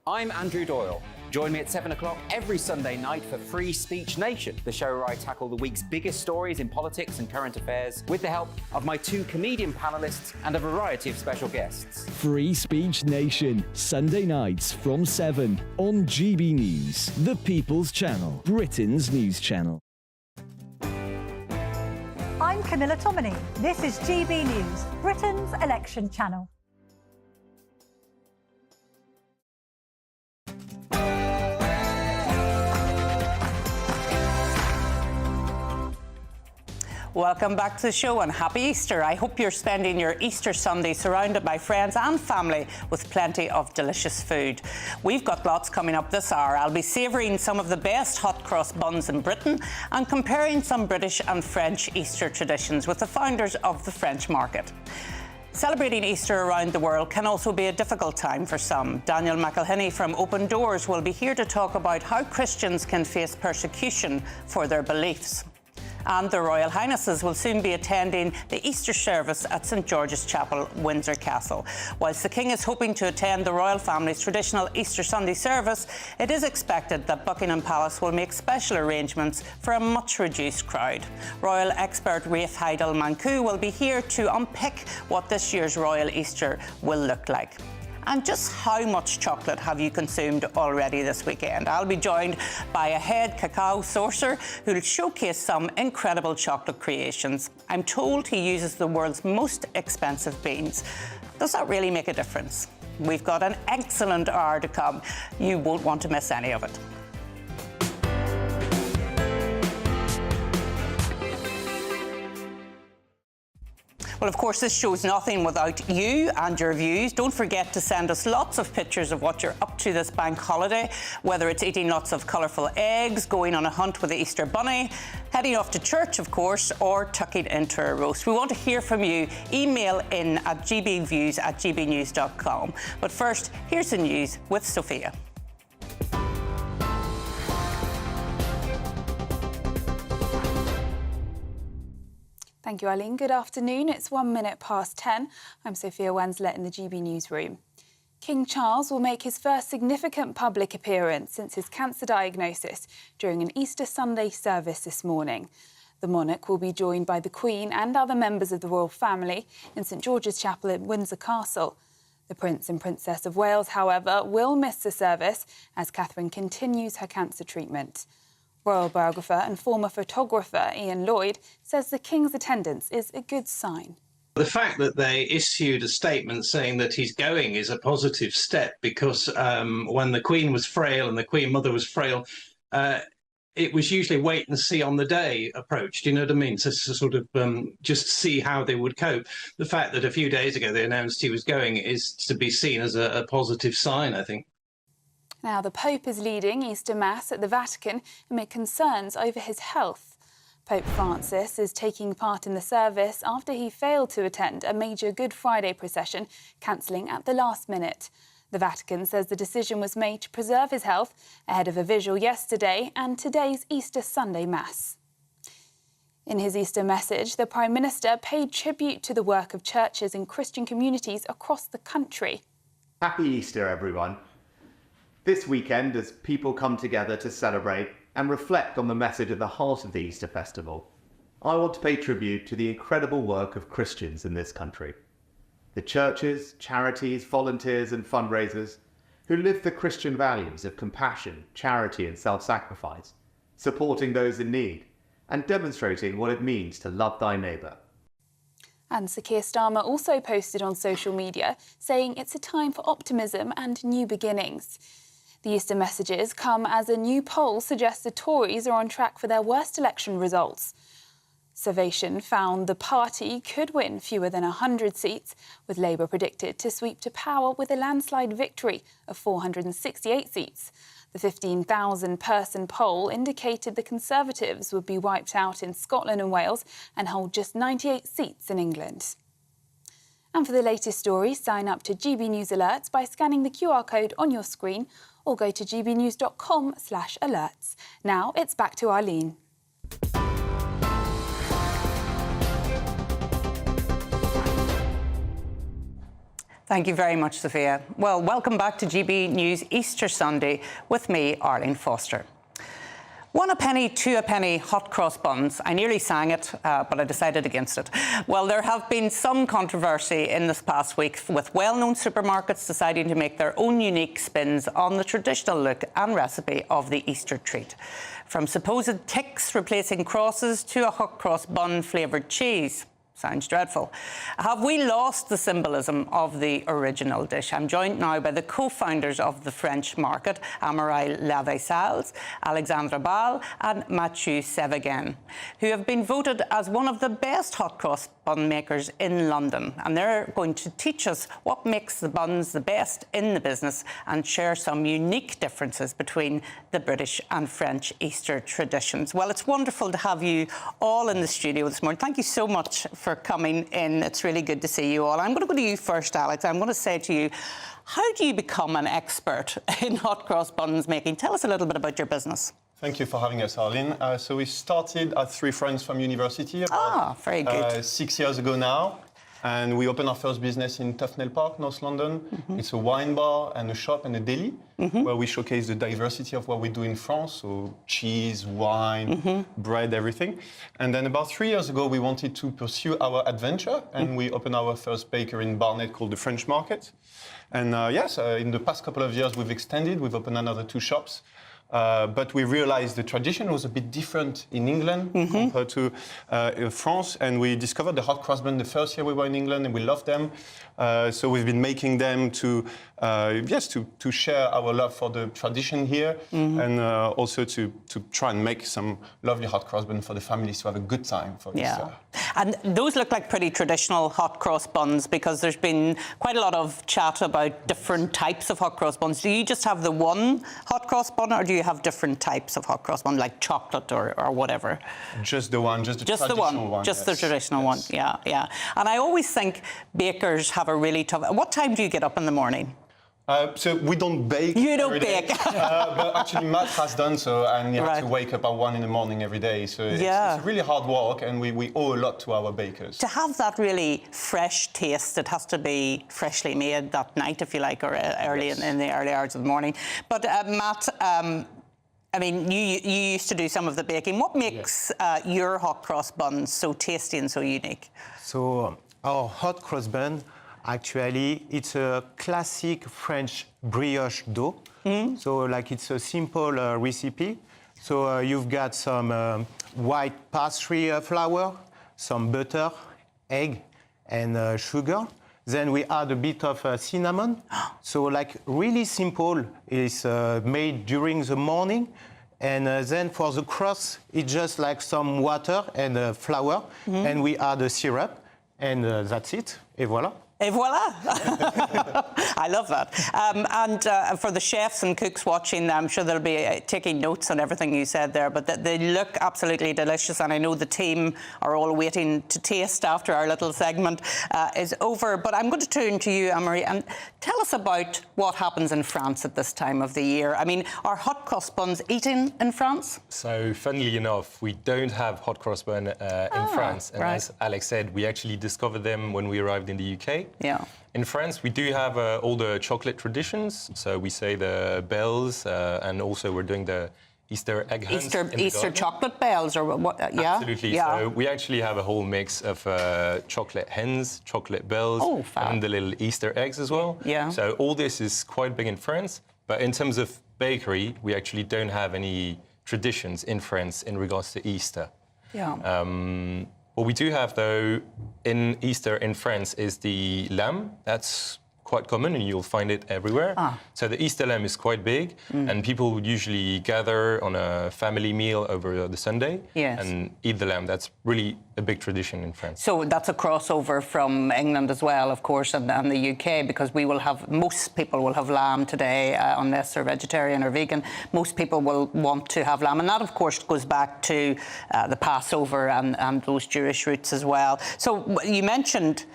[SPEAKER 10] I'm Andrew Doyle. Join me at 7 o'clock every Sunday night for Free Speech Nation, the show where I tackle the week's biggest stories in politics and current affairs with the help of my 2 comedian panellists and a variety of special guests.
[SPEAKER 21] Free Speech Nation, Sunday nights from 7 on GB News, the People's Channel, Britain's news channel.
[SPEAKER 22] I'm Camilla Tominey. This is GB News, Britain's election channel.
[SPEAKER 12] Welcome back to the show and happy Easter. I hope you're spending your Easter Sunday surrounded by friends and family with plenty of delicious food. We've got lots coming up this hour. I'll be savouring some of the best hot cross buns in Britain and comparing some British and French Easter traditions with the founders of the French market. Celebrating Easter around the world can also be a difficult time for some. Daniel McElhinney from Open Doors will be here to talk about how Christians can face persecution for their beliefs. And the Royal Highnesses will soon be attending the Easter service at St George's Chapel, Windsor Castle. Whilst the King is hoping to attend the royal family's traditional Easter Sunday service, it is expected that Buckingham Palace will make special arrangements for a much reduced crowd. Royal expert Rafe Heidel-Mankoo will be here to unpick what this year's Royal Easter will look like. And just how much chocolate have you consumed already this weekend? I'll be joined by a head cacao sourcer who'll showcase some incredible chocolate creations. I'm told he uses the world's most expensive beans. Does that really make a difference? We've got an excellent hour to come. You won't want to miss any of it. Well, of course, this show's nothing without you and your views. Don't forget to send us lots of pictures of what you're up to this bank holiday, whether it's eating lots of colourful eggs, going on a hunt with the Easter bunny, heading off to church, of course, or tucking into a roast. We want to hear from you. Email in at gbviews@gbnews.com. But first, here's the news with Sophia.
[SPEAKER 23] Thank you, Arlene. Good afternoon. It's 1 minute past 10. I'm Sophia Wanslet in the GB newsroom. King Charles will make his first significant public appearance since his cancer diagnosis during an Easter Sunday service this morning. The monarch will be joined by the Queen and other members of the royal family in St George's Chapel at Windsor Castle. The Prince and Princess of Wales, however, will miss the service as Catherine continues her cancer treatment. Royal biographer and former photographer Ian Lloyd says the King's attendance is a good sign.
[SPEAKER 24] The fact that they issued a statement saying that he's going is a positive step because when the Queen was frail and the Queen Mother was frail, it was usually wait and see on the day approach. Do you know what I mean? So to sort of just see how they would cope. The fact that a few days ago they announced he was going is to be seen as a positive sign, I think.
[SPEAKER 23] Now, the Pope is leading Easter Mass at the Vatican amid concerns over his health. Pope Francis is taking part in the service after he failed to attend a major Good Friday procession, cancelling at the last minute. The Vatican says the decision was made to preserve his health ahead of a vigil yesterday and today's Easter Sunday Mass. In his Easter message, the Prime Minister paid tribute to the work of churches and Christian communities across the country.
[SPEAKER 25] Happy Easter, everyone. This weekend, as people come together to celebrate and reflect on the message at the heart of the Easter festival, I want to pay tribute to the incredible work of Christians in this country. The churches, charities, volunteers and fundraisers who live the Christian values of compassion, charity and self-sacrifice, supporting those in need and demonstrating what it means to love thy neighbour.
[SPEAKER 23] And Sir Keir Starmer also posted on social media saying it's a time for optimism and new beginnings. The Easter messages come as a new poll suggests the Tories are on track for their worst election results. Survation found the party could win fewer than 100 seats, with Labour predicted to sweep to power with a landslide victory of 468 seats. The 15,000-person poll indicated the Conservatives would be wiped out in Scotland and Wales and hold just 98 seats in England. And for the latest stories, sign up to GB News Alerts by scanning the QR code on your screen or go to gbnews.com/alerts. Now it's back to Arlene.
[SPEAKER 12] Thank you very much, Sophia. Well, welcome back to GB News Easter Sunday with me, Arlene Foster. 1 a penny, 2 a penny, hot cross buns. I nearly sang it, but I decided against it. Well, there have been some controversy in this past week with well-known supermarkets deciding to make their own unique spins on the traditional look and recipe of the Easter treat. From supposed ticks replacing crosses to a hot cross bun flavoured cheese. Sounds dreadful. Have we lost the symbolism of the original dish? I'm joined now by the co-founders of the French market, Amaury Lavesals, Alexandra Ball and Mathieu Séviguen, who have been voted as one of the best hot cross bun makers in London. And they're going to teach us what makes the buns the best in the business and share some unique differences between the British and French Easter traditions. Well, it's wonderful to have you all in the studio this morning. Thank you so much for coming in. It's really good to see you all. I'm going to go to you first, Alex. I'm going to say to you, how do you become an expert in hot cross buns making? Tell us a little bit about your business.
[SPEAKER 1] Thank you for having us, Arlene. So we started as 3 friends from university about
[SPEAKER 12] very good.
[SPEAKER 1] 6 years ago now. And we opened our first business in Tufnell Park, North London. Mm-hmm. It's a wine bar and a shop and a deli, mm-hmm. where we showcase the diversity of what we do in France. So cheese, wine, mm-hmm. bread, everything. And then about 3 years ago, we wanted to pursue our adventure. And mm-hmm. we opened our first bakery in Barnet called the French Market. And in the past couple of years, we've extended. We've opened another 2 shops. But we realized the tradition was a bit different in England mm-hmm. compared to France, and we discovered the hot cross bun the first year we were in England, and we loved them. So we've been making them to share our love for the tradition here, mm-hmm. and also to try and make some lovely hot cross bun for the families to have a good time for Easter.
[SPEAKER 12] And those look like pretty traditional hot cross buns because there's been quite a lot of chat about different types of hot cross buns. Do you just have the one hot cross bun, or do you have different types of hot cross bun, like chocolate or whatever?
[SPEAKER 1] Just the one, just the traditional one.
[SPEAKER 12] Just the traditional one, yeah. And I always think bakers have a really tough... What time do you get up in the morning?
[SPEAKER 1] So we don't bake.
[SPEAKER 12] You don't bake.
[SPEAKER 1] But actually Matt has done so, and you have to wake up at 1 in the morning every day. So it's really hard work, and we owe a lot to our bakers.
[SPEAKER 12] To have that really fresh taste, it has to be freshly made that night, if you like, or early in the early hours of the morning. But Matt, I mean, you used to do some of the baking. What makes your hot cross buns so tasty and so unique?
[SPEAKER 2] So our hot cross bun, actually, it's a classic French brioche dough. Mm-hmm. So, like, it's a simple recipe. So you've got some white pastry flour, some butter, egg, and sugar. Then we add a bit of cinnamon. So, like, really simple. It's made during the morning. And then for the crust, it's just like some water and flour. Mm-hmm. And we add a syrup. And that's it. Et voilà.
[SPEAKER 12] Et voila! I love that. And for the chefs and cooks watching, I'm sure they'll be taking notes on everything you said there, but they look absolutely delicious, and I know the team are all waiting to taste after our little segment is over. But I'm going to turn to you, Amaury, and tell us about what happens in France at this time of the year. I mean, are hot cross buns eaten in France?
[SPEAKER 3] So, funnily enough, we don't have hot cross bun in France. And as Alex said, we actually discovered them when we arrived in the UK.
[SPEAKER 12] Yeah.
[SPEAKER 3] In France, we do have all the chocolate traditions. So we say the bells, and also we're doing the Easter egg hunts.
[SPEAKER 12] Easter chocolate bells or what? Yeah.
[SPEAKER 3] Absolutely.
[SPEAKER 12] Yeah.
[SPEAKER 3] So we actually have a whole mix of chocolate hens, chocolate bells, and the little Easter eggs as well.
[SPEAKER 12] Yeah.
[SPEAKER 3] So all this is quite big in France. But in terms of bakery, we actually don't have any traditions in France in regards to Easter.
[SPEAKER 12] Yeah.
[SPEAKER 3] What we do have, though, in Easter in France is the lamb. That's quite common and you'll find it everywhere. So the Easter lamb is quite big and people usually gather on a family meal over the Sunday and eat the lamb. That's really a big tradition in France.
[SPEAKER 12] So that's a crossover from England as well, of course, and the UK, because most people will have lamb today, unless they're vegetarian or vegan. Most people will want to have lamb. And that, of course, goes back to the Passover and those Jewish roots as well. So you mentioned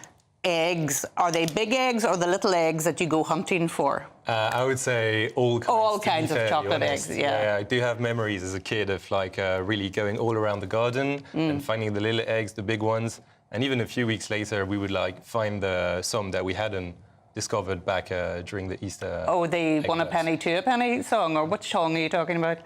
[SPEAKER 12] eggs. Are they big eggs or the little eggs that you go hunting for?
[SPEAKER 3] I would say all kinds
[SPEAKER 12] of chocolate eggs,
[SPEAKER 3] yeah. I do have memories as a kid of really going all around the garden and finding the little eggs, the big ones. And even a few weeks later, we would find some that we hadn't discovered back during the Easter.
[SPEAKER 12] Oh, the 1 a penny, 2 a penny song, or which song are you talking about?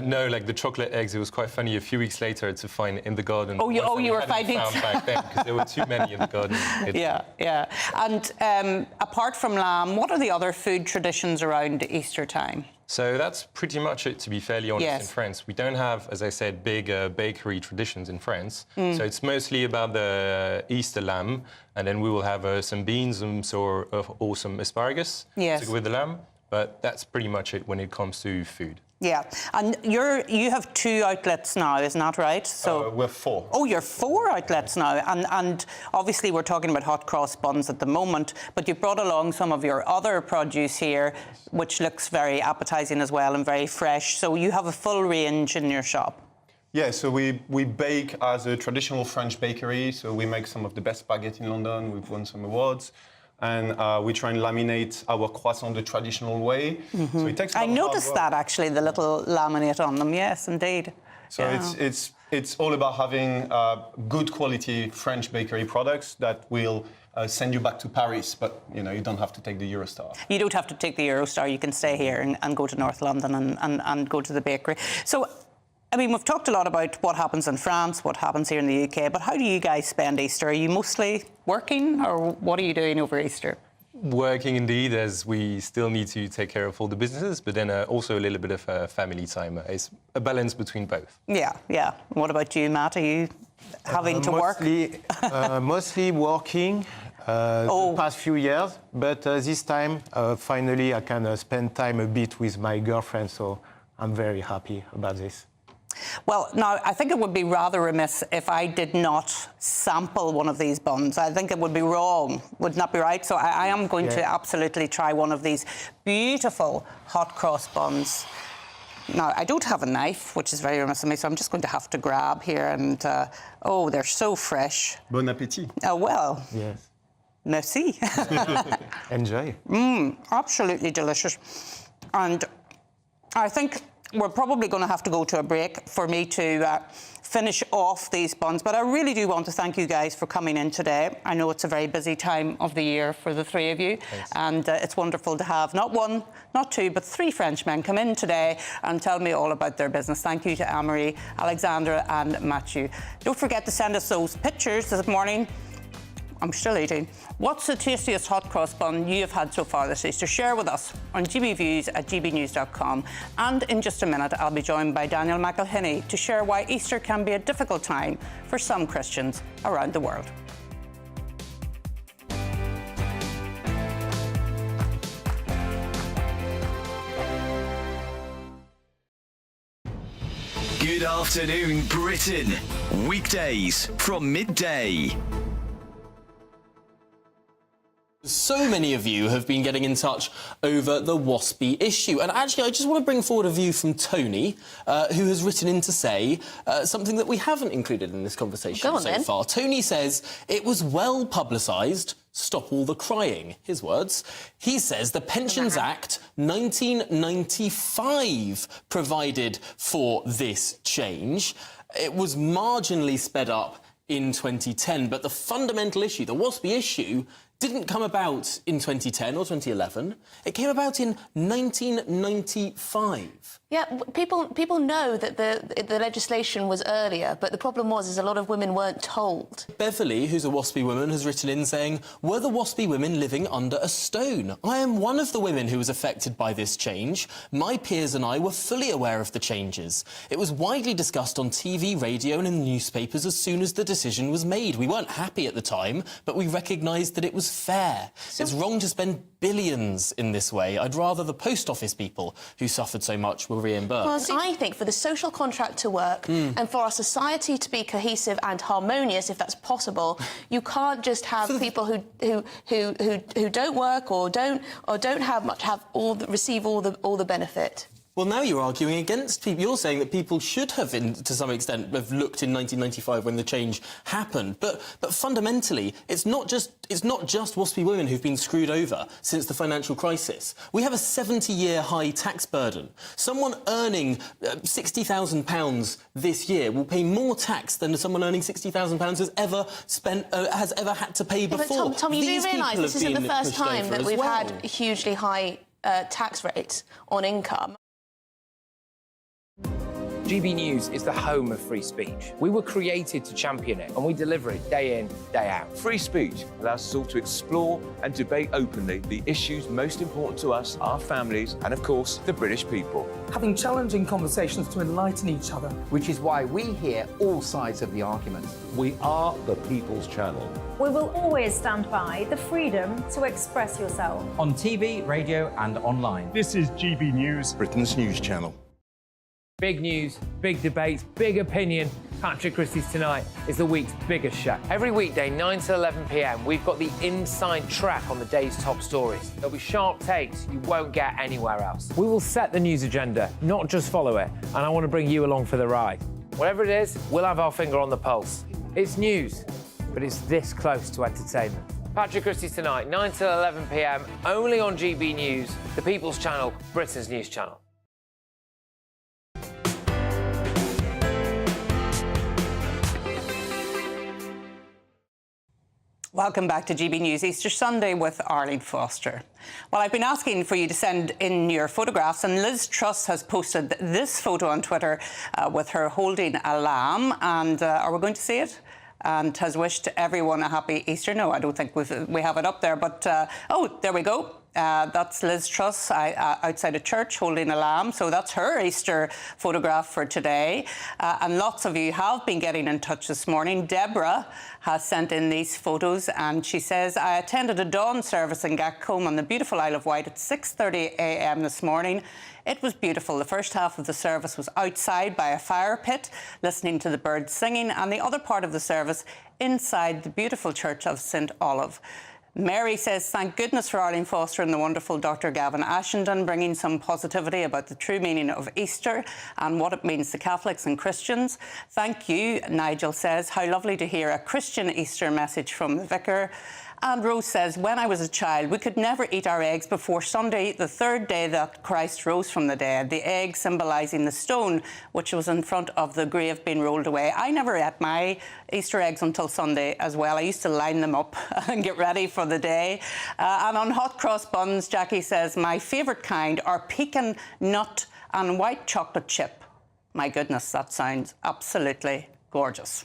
[SPEAKER 3] No, the chocolate eggs. It was quite funny a few weeks later to find in the garden.
[SPEAKER 12] You were finding
[SPEAKER 3] found back then because there were too many in the garden.
[SPEAKER 12] Yeah. And apart from lamb, what are the other food traditions around Easter time?
[SPEAKER 3] So that's pretty much it, to be fairly honest,
[SPEAKER 12] Yes.
[SPEAKER 3] in France. We don't have, as I said, big bakery traditions in France. So it's mostly about the Easter lamb, and then we will have some beans or some asparagus to go with the lamb. But that's pretty much it when it comes to food.
[SPEAKER 12] Yeah, and you have 2 outlets now, isn't that right? So
[SPEAKER 1] we're 4.
[SPEAKER 12] Oh, you're 4 outlets now, and obviously we're talking about hot cross buns at the moment, but you brought along some of your other produce here, which looks very appetising as well and very fresh. So you have a full range in your shop.
[SPEAKER 1] Yeah, so we bake as a traditional French bakery. So we make some of the best baguette in London. We've won some awards. And we try and laminate our croissant the traditional way. So it takes a lot
[SPEAKER 12] I
[SPEAKER 1] of hard
[SPEAKER 12] noticed
[SPEAKER 1] work.
[SPEAKER 12] that, actually, the little laminate on them. Yes, indeed.
[SPEAKER 1] So it's all about having good quality French bakery products that will send you back to Paris, but you don't have to take the Eurostar.
[SPEAKER 12] You don't have to take the Eurostar. You can stay here and go to North London and go to the bakery. So, I mean, we've talked a lot about what happens in France, what happens here in the UK, but how do you guys spend Easter? Are you mostly working, or what are you doing over Easter?
[SPEAKER 3] Working indeed, as we still need to take care of all the businesses, but then also a little bit of family time. It's a balance between both.
[SPEAKER 12] Yeah. What about you, Matt? Are you having to work?
[SPEAKER 2] Mostly working the past few years, but this time, finally, I can spend time a bit with my girlfriend, so I'm very happy about this.
[SPEAKER 12] Well, now, I think it would be rather remiss if I did not sample one of these buns. I think it would be wrong. Wouldn't that be right? So I am going to absolutely try one of these beautiful hot cross buns. Now, I don't have a knife, which is very remiss of me, so I'm just going to have to grab here and... they're so fresh.
[SPEAKER 1] Bon appétit.
[SPEAKER 12] Oh, well.
[SPEAKER 2] Yes.
[SPEAKER 12] Merci.
[SPEAKER 2] Enjoy.
[SPEAKER 12] Absolutely delicious. And I think we're probably going to have to go to a break for me to finish off these buns. But I really do want to thank you guys for coming in today. I know it's a very busy time of the year for the 3 of you.
[SPEAKER 3] Thanks.
[SPEAKER 12] And it's wonderful to have not 1, not 2, but 3 Frenchmen come in today and tell me all about their business. Thank you to Anne-Marie, Alexandra and Matthew. Don't forget to send us those pictures this morning. I'm still eating. What's the tastiest hot cross bun you have had so far this Easter? Share with us on gbviews@gbnews.com. And in just a minute, I'll be joined by Daniel McElhinney to share why Easter can be a difficult time for some Christians around the world.
[SPEAKER 11] Good afternoon, Britain. Weekdays from midday.
[SPEAKER 4] So many of you have been getting in touch over the WASPy issue. And actually, I just want to bring forward a view from Tony, who has written in to say something that we haven't included in this conversation so far. Tony says, it was well publicised. Stop all the crying, his words. He says the Pensions Act 1995 provided for this change. It was marginally sped up in 2010, but the fundamental issue, the WASPy issue, didn't come about in 2010 or 2011. It came about in 1995.
[SPEAKER 6] Yeah, people know that the legislation was earlier, but the problem is a lot of women weren't told.
[SPEAKER 4] Beverly, who's a WASPy woman, has written in saying, "Were the WASPy women living under a stone? I am one of the women who was affected by this change. My peers and I were fully aware of the changes. It was widely discussed on TV, radio and in the newspapers as soon as the decision was made. We weren't happy at the time, but we recognised that it was fair. It's wrong to spend billions in this way. I'd rather the post office people who suffered so much were reimbursed."
[SPEAKER 6] Well, I think for the social contract to work and for our society to be cohesive and harmonious, if that's possible, you can't just have people who don't work or don't have much receive all the benefit.
[SPEAKER 4] Well, now you're arguing against people. You're saying that people should have, to some extent, have looked in 1995 when the change happened. But fundamentally, it's not just WASPy women who've been screwed over since the financial crisis. We have a 70-year high tax burden. Someone earning £60,000 this year will pay more tax than someone earning £60,000 has ever had to pay before.
[SPEAKER 6] But Tom, you do realise this isn't the first time that we've had hugely high tax rates on income.
[SPEAKER 9] GB News is the home of free speech. We were created to champion it, and we deliver it day in, day out.
[SPEAKER 13] Free speech allows us all to explore and debate openly the issues most important to us, our families, and of course, the British people.
[SPEAKER 14] Having challenging conversations to enlighten each other.
[SPEAKER 7] Which is why we hear all sides of the argument.
[SPEAKER 8] We are the People's Channel.
[SPEAKER 22] We will always stand by the freedom to express yourself.
[SPEAKER 10] On TV, radio and online.
[SPEAKER 8] This is GB News, Britain's news channel.
[SPEAKER 9] Big news, big debates, big opinion. Patrick Christie's Tonight is the week's biggest show. Every weekday, 9 to 11 p.m, we've got the inside track on the day's top stories. There'll be sharp takes you won't get anywhere else. We will set the news agenda, not just follow it, and I want to bring you along for the ride. Whatever it is, we'll have our finger on the pulse. It's news, but it's this close to entertainment. Patrick Christie's Tonight, 9 to 11 p.m, only on GB News, the People's Channel, Britain's news channel.
[SPEAKER 12] Welcome back to GB News Easter Sunday with Arlene Foster. Well, I've been asking for you to send in your photographs, and Liz Truss has posted this photo on Twitter with her holding a lamb, and are we going to see it? And has wished everyone a happy Easter. No, I don't think we have it up there, but oh, there we go. That's Liz Truss outside a church holding a lamb. So that's her Easter photograph for today. And lots of you have been getting in touch this morning. Deborah has sent in these photos, and she says, "I attended a dawn service in Gacombe on the beautiful Isle of Wight at 6:30 a.m. this morning. It was beautiful. The first half of the service was outside by a fire pit, listening to the birds singing, and the other part of the service inside the beautiful church of St. Olave." Mary says, "Thank goodness for Arlene Foster and the wonderful Dr. Gavin Ashenden, bringing some positivity about the true meaning of Easter and what it means to Catholics and Christians." Thank you, Nigel says. "How lovely to hear a Christian Easter message from the vicar." And Rose says, "When I was a child, we could never eat our eggs before Sunday, the third day that Christ rose from the dead, the egg symbolising the stone which was in front of the grave being rolled away." I never ate my Easter eggs until Sunday as well. I used to line them up and get ready for the day. And on hot cross buns, Jackie says, "My favourite kind are pecan nut and white chocolate chip." My goodness, that sounds absolutely gorgeous.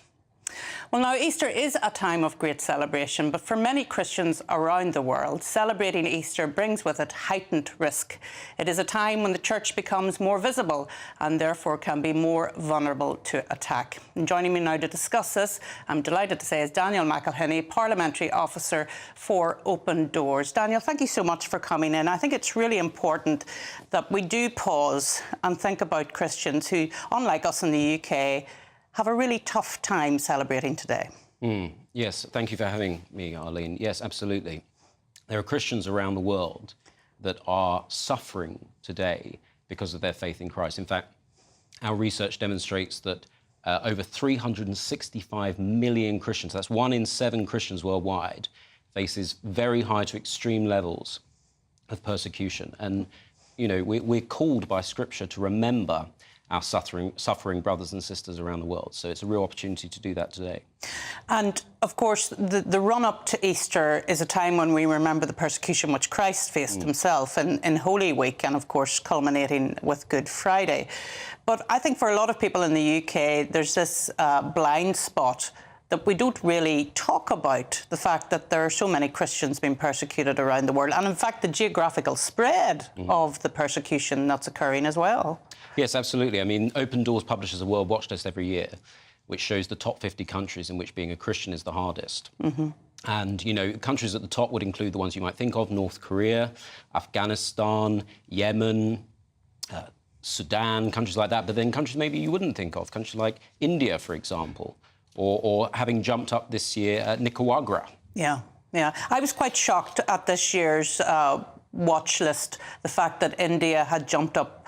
[SPEAKER 12] Well, now, Easter is a time of great celebration, but for many Christians around the world, celebrating Easter brings with it heightened risk. It is a time when the church becomes more visible and therefore can be more vulnerable to attack. And joining me now to discuss this, I'm delighted to say, is Daniel McElhinney, Parliamentary Officer for Open Doors. Daniel, thank you so much for coming in. I think it's really important that we do pause and think about Christians who, unlike us in the UK, have a really tough time celebrating today.
[SPEAKER 15] Yes, thank you for having me, Arlene. Yes, absolutely. There are Christians around the world that are suffering today because of their faith in Christ. In fact, our research demonstrates that over 365 million Christians, that's 1 in 7 Christians worldwide, faces very high to extreme levels of persecution. And, you know, we're called by Scripture to remember our suffering brothers and sisters around the world. So it's a real opportunity to do that today.
[SPEAKER 12] And, of course, the run-up to Easter is a time when we remember the persecution which Christ faced himself in Holy Week and, of course, culminating with Good Friday. But I think for a lot of people in the UK, there's this blind spot that we don't really talk about, the fact that there are so many Christians being persecuted around the world, and in fact the geographical spread of the persecution that's occurring as well.
[SPEAKER 15] Yes, absolutely. I mean, Open Doors publishes a World Watch List every year, which shows the top 50 countries in which being a Christian is the hardest. And, you know, countries at the top would include the ones you might think of: North Korea, Afghanistan, Yemen, Sudan, countries like that. But then countries maybe you wouldn't think of, countries like India, for example. Or having jumped up this year, Nicaragua.
[SPEAKER 12] Yeah. I was quite shocked at this year's watch list, the fact that India had jumped up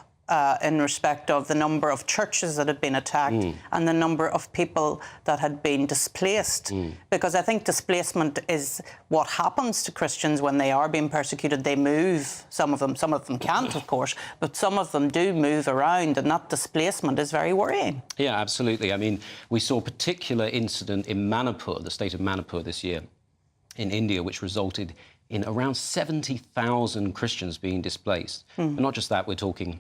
[SPEAKER 12] in respect of the number of churches that had been attacked and the number of people that had been displaced. Because I think displacement is what happens to Christians when they are being persecuted. They move, some of them can't, of course, but some of them do move around, and that displacement is very worrying.
[SPEAKER 15] Yeah, absolutely. I mean, we saw a particular incident in Manipur, the state of Manipur this year in India, which resulted in around 70,000 Christians being displaced. And not just that, we're talking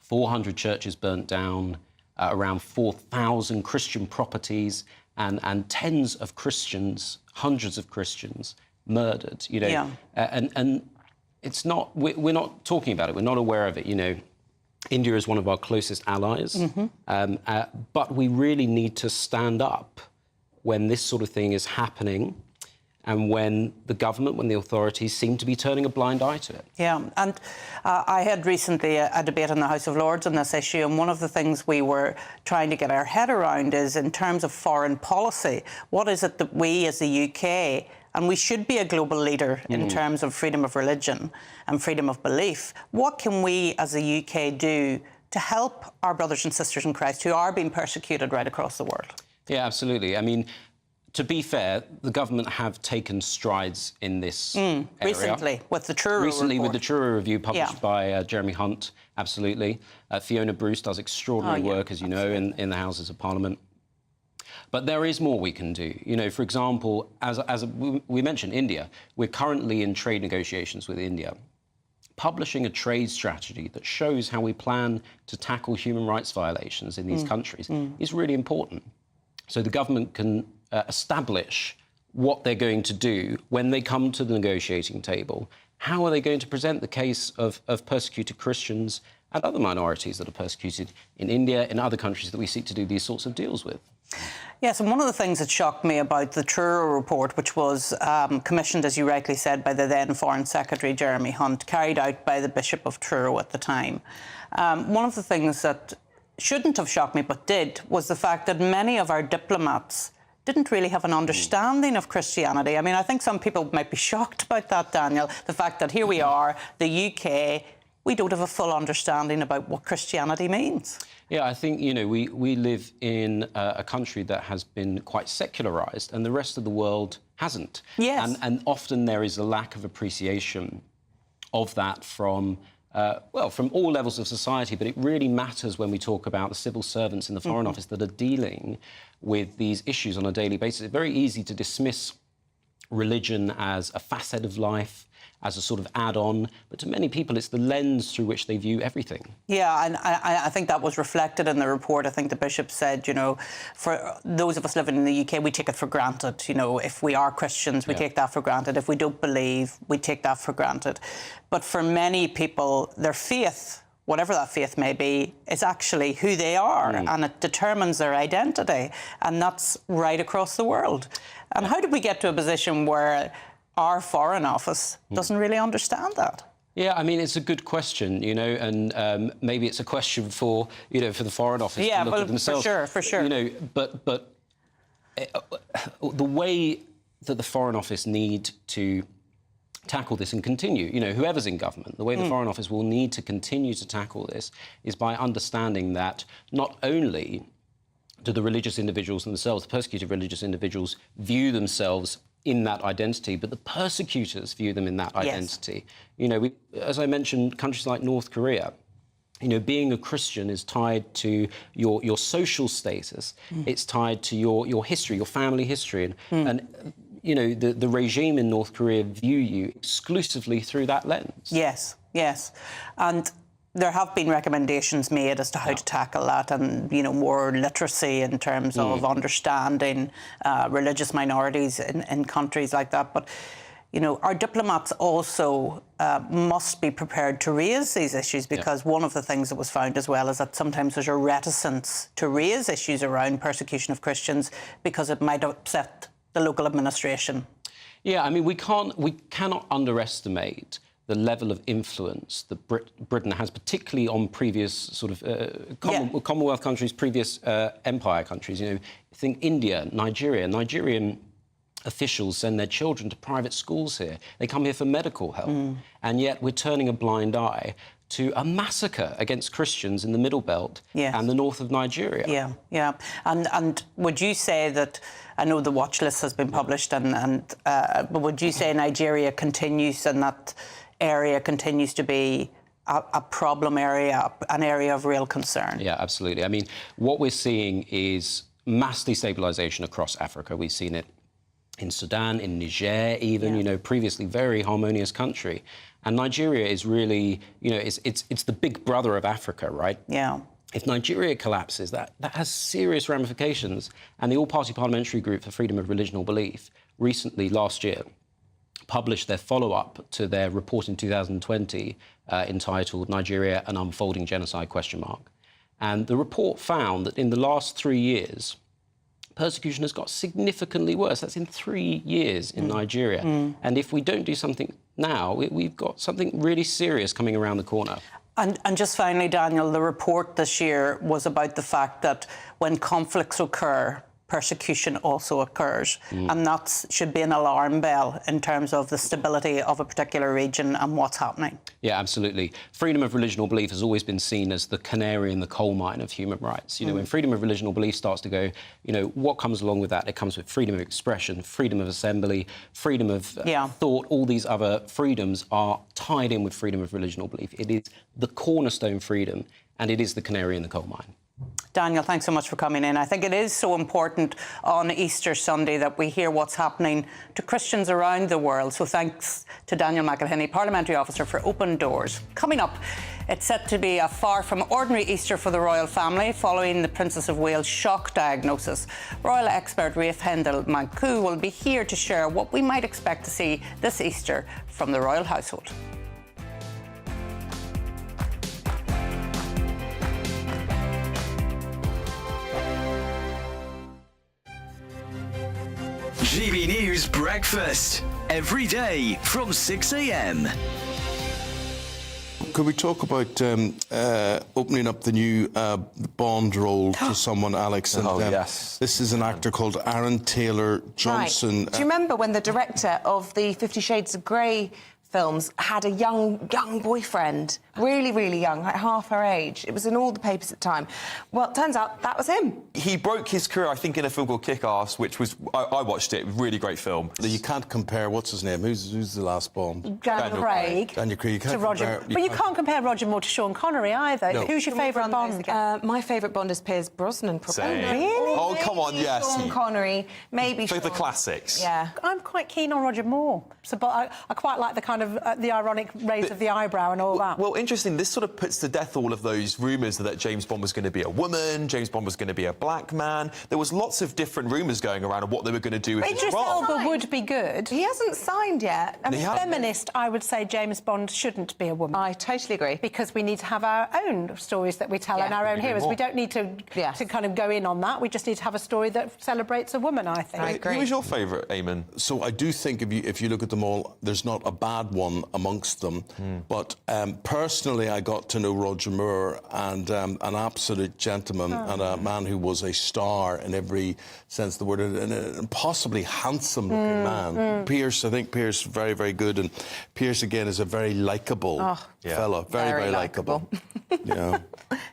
[SPEAKER 15] 400 churches burnt down, around 4,000 Christian properties, and tens of Christians, hundreds of Christians murdered. You know, and it's not. We're not talking about it. We're not aware of it. You know, India is one of our closest allies, but we really need to stand up when this sort of thing is happening, and when the government, when the authorities seem to be turning a blind eye to it.
[SPEAKER 12] Yeah, and I had recently a debate in the House of Lords on this issue, and one of the things we were trying to get our head around is, in terms of foreign policy, what is it that we as the UK, and we should be a global leader in terms of freedom of religion and freedom of belief, what can we as the UK do to help our brothers and sisters in Christ who are being persecuted right across the world?
[SPEAKER 15] Yeah, absolutely. I mean, to be fair, the government have taken strides in this area.
[SPEAKER 12] Recently, with the Truro report.
[SPEAKER 15] With the Truro Review published by Jeremy Hunt, absolutely. Fiona Bruce does extraordinary work, as you know, in the Houses of Parliament. But there is more we can do. You know, for example, as we mentioned India, we're currently in trade negotiations with India. Publishing a trade strategy that shows how we plan to tackle human rights violations in these countries is really important. So the government can establish what they're going to do when they come to the negotiating table. How are they going to present the case of persecuted Christians and other minorities that are persecuted in India, in other countries that we seek to do these sorts of deals with?
[SPEAKER 12] Yes, and one of the things that shocked me about the Truro report, which was commissioned, as you rightly said, by the then Foreign Secretary Jeremy Hunt, carried out by the Bishop of Truro at the time. One of the things that shouldn't have shocked me but did was the fact that many of our diplomats didn't really have an understanding of Christianity. I mean, I think some people might be shocked about that, Daniel, the fact that here we are, the UK, we don't have a full understanding about what Christianity means.
[SPEAKER 15] Yeah, I think, you know, we live in a country that has been quite secularised and the rest of the world hasn't.
[SPEAKER 12] Yes.
[SPEAKER 15] And often there is a lack of appreciation of that from from all levels of society, but it really matters when we talk about the civil servants in the Foreign Office that are dealing with these issues on a daily basis. It's very easy to dismiss religion as a facet of life, as a sort of add-on, but to many people it's the lens through which they view everything.
[SPEAKER 12] Yeah, and I think that was reflected in the report. I think the Bishop said, you know, for those of us living in the UK, we take it for granted. You know, if we are Christians, we take that for granted. If we don't believe, we take that for granted. But for many people, their faith, whatever that faith may be, is actually who they are, and it determines their identity, and that's right across the world. And how did we get to a position where our Foreign Office doesn't really understand that?
[SPEAKER 15] Yeah, I mean, it's a good question, you know, and maybe it's a question for, you know, for the Foreign Office to look at themselves.
[SPEAKER 12] For sure.
[SPEAKER 15] You know, but the way that the Foreign Office need to tackle this and continue, you know, whoever's in government, the way the Foreign Office will need to continue to tackle this is by understanding that not only do the religious individuals themselves, the persecuted religious individuals, view themselves in that identity, but the persecutors view them in that identity. You know, as I mentioned, countries like North Korea, you know, being a Christian is tied to your social status. It's tied to your history, your family history. And you know, the regime in North Korea view you exclusively through that lens.
[SPEAKER 12] Yes, yes. And there have been recommendations made as to how to tackle that, and, you know, more literacy in terms of understanding religious minorities in countries like that. But, you know, our diplomats also must be prepared to raise these issues, because one of the things that was found as well is that sometimes there's a reticence to raise issues around persecution of Christians because it might upset the local administration.
[SPEAKER 15] Yeah, I mean, we cannot underestimate the level of influence that Britain has, particularly on previous sort of Commonwealth countries, previous empire countries. You know, think India, Nigeria. Nigerian officials send their children to private schools here. They come here for medical help. And yet we're turning a blind eye to a massacre against Christians in the Middle Belt and the north of Nigeria.
[SPEAKER 12] Yeah, yeah. And would you say that, I know the watch list has been published, but would you say Nigeria continues, and that area continues to be a problem area, an area of real concern?
[SPEAKER 15] Yeah, absolutely. I mean, what we're seeing is mass destabilisation across Africa. We've seen it in Sudan, in Niger even, you know, previously very harmonious country. And Nigeria is really, you know, it's the big brother of Africa, right?
[SPEAKER 12] Yeah.
[SPEAKER 15] If Nigeria collapses, that has serious ramifications. And the All-Party Parliamentary Group for Freedom of Religion or Belief recently, last year, published their follow-up to their report in 2020 entitled Nigeria, an Unfolding Genocide ? And the report found that in the last 3 years, persecution has got significantly worse. That's in 3 years in Nigeria. And if we don't do something now, we've got something really serious coming around the corner.
[SPEAKER 12] And just finally, Daniel, the report this year was about the fact that when conflicts occur, persecution also occurs. And that should be an alarm bell in terms of the stability of a particular region and what's happening.
[SPEAKER 15] Yeah, absolutely. Freedom of religion or belief has always been seen as the canary in the coal mine of human rights. You know, when freedom of religion or belief starts to go, you know, what comes along with that? It comes with freedom of expression, freedom of assembly, freedom of thought. All these other freedoms are tied in with freedom of religion or belief. It is the cornerstone freedom, and it is the canary in the coal mine.
[SPEAKER 12] Daniel, thanks so much for coming in. I think it is so important on Easter Sunday that we hear what's happening to Christians around the world. So thanks to Daniel McElhinney, Parliamentary Officer for Open Doors. Coming up, it's set to be a far from ordinary Easter for the royal family following the Princess of Wales' shock diagnosis. Royal expert Rafe Hendel-Mancu will be here to share what we might expect to see this Easter from the royal household.
[SPEAKER 11] GB News Breakfast, every day from 6 a.m.
[SPEAKER 5] Could we talk about opening up the new Bond role to someone, Alex? And,
[SPEAKER 16] yes.
[SPEAKER 5] This is an actor called Aaron Taylor Johnson.
[SPEAKER 17] Right. Do you remember when the director of the 50 Shades of Grey films had a young boyfriend, really, really young, like half her age? It was in all the papers at the time. Well, it turns out that was him.
[SPEAKER 16] He broke his career, I think, in a film called Kick-Ass, which was... I watched it, really great film.
[SPEAKER 5] You can't compare... What's his name? Who's the last Bond?
[SPEAKER 17] Daniel Craig.
[SPEAKER 5] Daniel Craig. You can't
[SPEAKER 17] to Roger.
[SPEAKER 5] compare,
[SPEAKER 17] But you can't compare Roger Moore to Sean Connery either.
[SPEAKER 5] No.
[SPEAKER 17] Who's your favourite Bond? My favourite Bond is Pierce Brosnan, probably.
[SPEAKER 16] Same.
[SPEAKER 17] Really?
[SPEAKER 16] Oh, come on, yes.
[SPEAKER 17] Sean Connery, maybe
[SPEAKER 16] For
[SPEAKER 17] Sean.
[SPEAKER 16] the classics.
[SPEAKER 17] Yeah.
[SPEAKER 14] I'm quite keen on Roger Moore. So, but I quite like the kind of the ironic raise of the eyebrow and all that.
[SPEAKER 16] Well, interesting. This sort of puts to death all of those rumours that James Bond was going to be a woman, James Bond was going to be a black man. There was lots of different rumours going around of what they were going to do with his
[SPEAKER 14] Idris
[SPEAKER 16] role.
[SPEAKER 14] Elba would be good.
[SPEAKER 17] He hasn't signed yet.
[SPEAKER 14] As a feminist, I would say James Bond shouldn't be a woman.
[SPEAKER 17] I totally agree.
[SPEAKER 14] Because we need to have our own stories that we tell and our own heroes. We don't need to kind of go in on that. We just need to have a story that celebrates a woman, I think.
[SPEAKER 16] I agree. Who was your favourite, Eamon?
[SPEAKER 5] So I do think if you look at them all, there's not a bad one amongst them. But personally, I got to know Roger Moore, and an absolute gentleman and a man who was a star in every sense of the word, and an impossibly handsome-looking man. Pierce, I think Pierce, very, very good. And Pierce, again, is a very likeable fella. Very, very likeable. Yeah.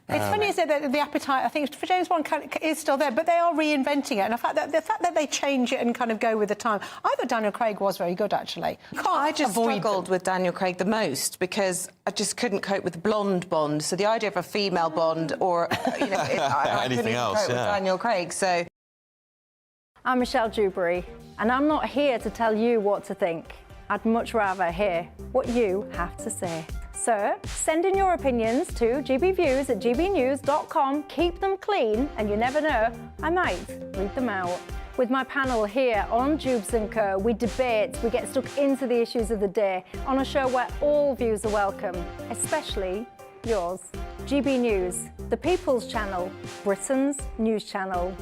[SPEAKER 14] It's funny, isn't it, that the appetite, I think, for James Bond is still there, but they are reinventing it. And the fact that they change it and kind of go with the time. I thought Daniel Craig was very good, actually.
[SPEAKER 17] I just struggled with Daniel Craig the most because I just couldn't cope with the blonde Bond. So the idea of a female Bond or, you know, I couldn't even cope with Daniel Craig, so...
[SPEAKER 18] I'm Michelle Dewberry, and I'm not here to tell you what to think. I'd much rather hear what you have to say. So, send in your opinions to gbviews@gbnews.com. Keep them clean, and you never know, I might read them out. With my panel here on Jubes & Co, we debate, we get stuck into the issues of the day on a show where all views are welcome, especially yours. GB News, the People's Channel, Britain's news channel.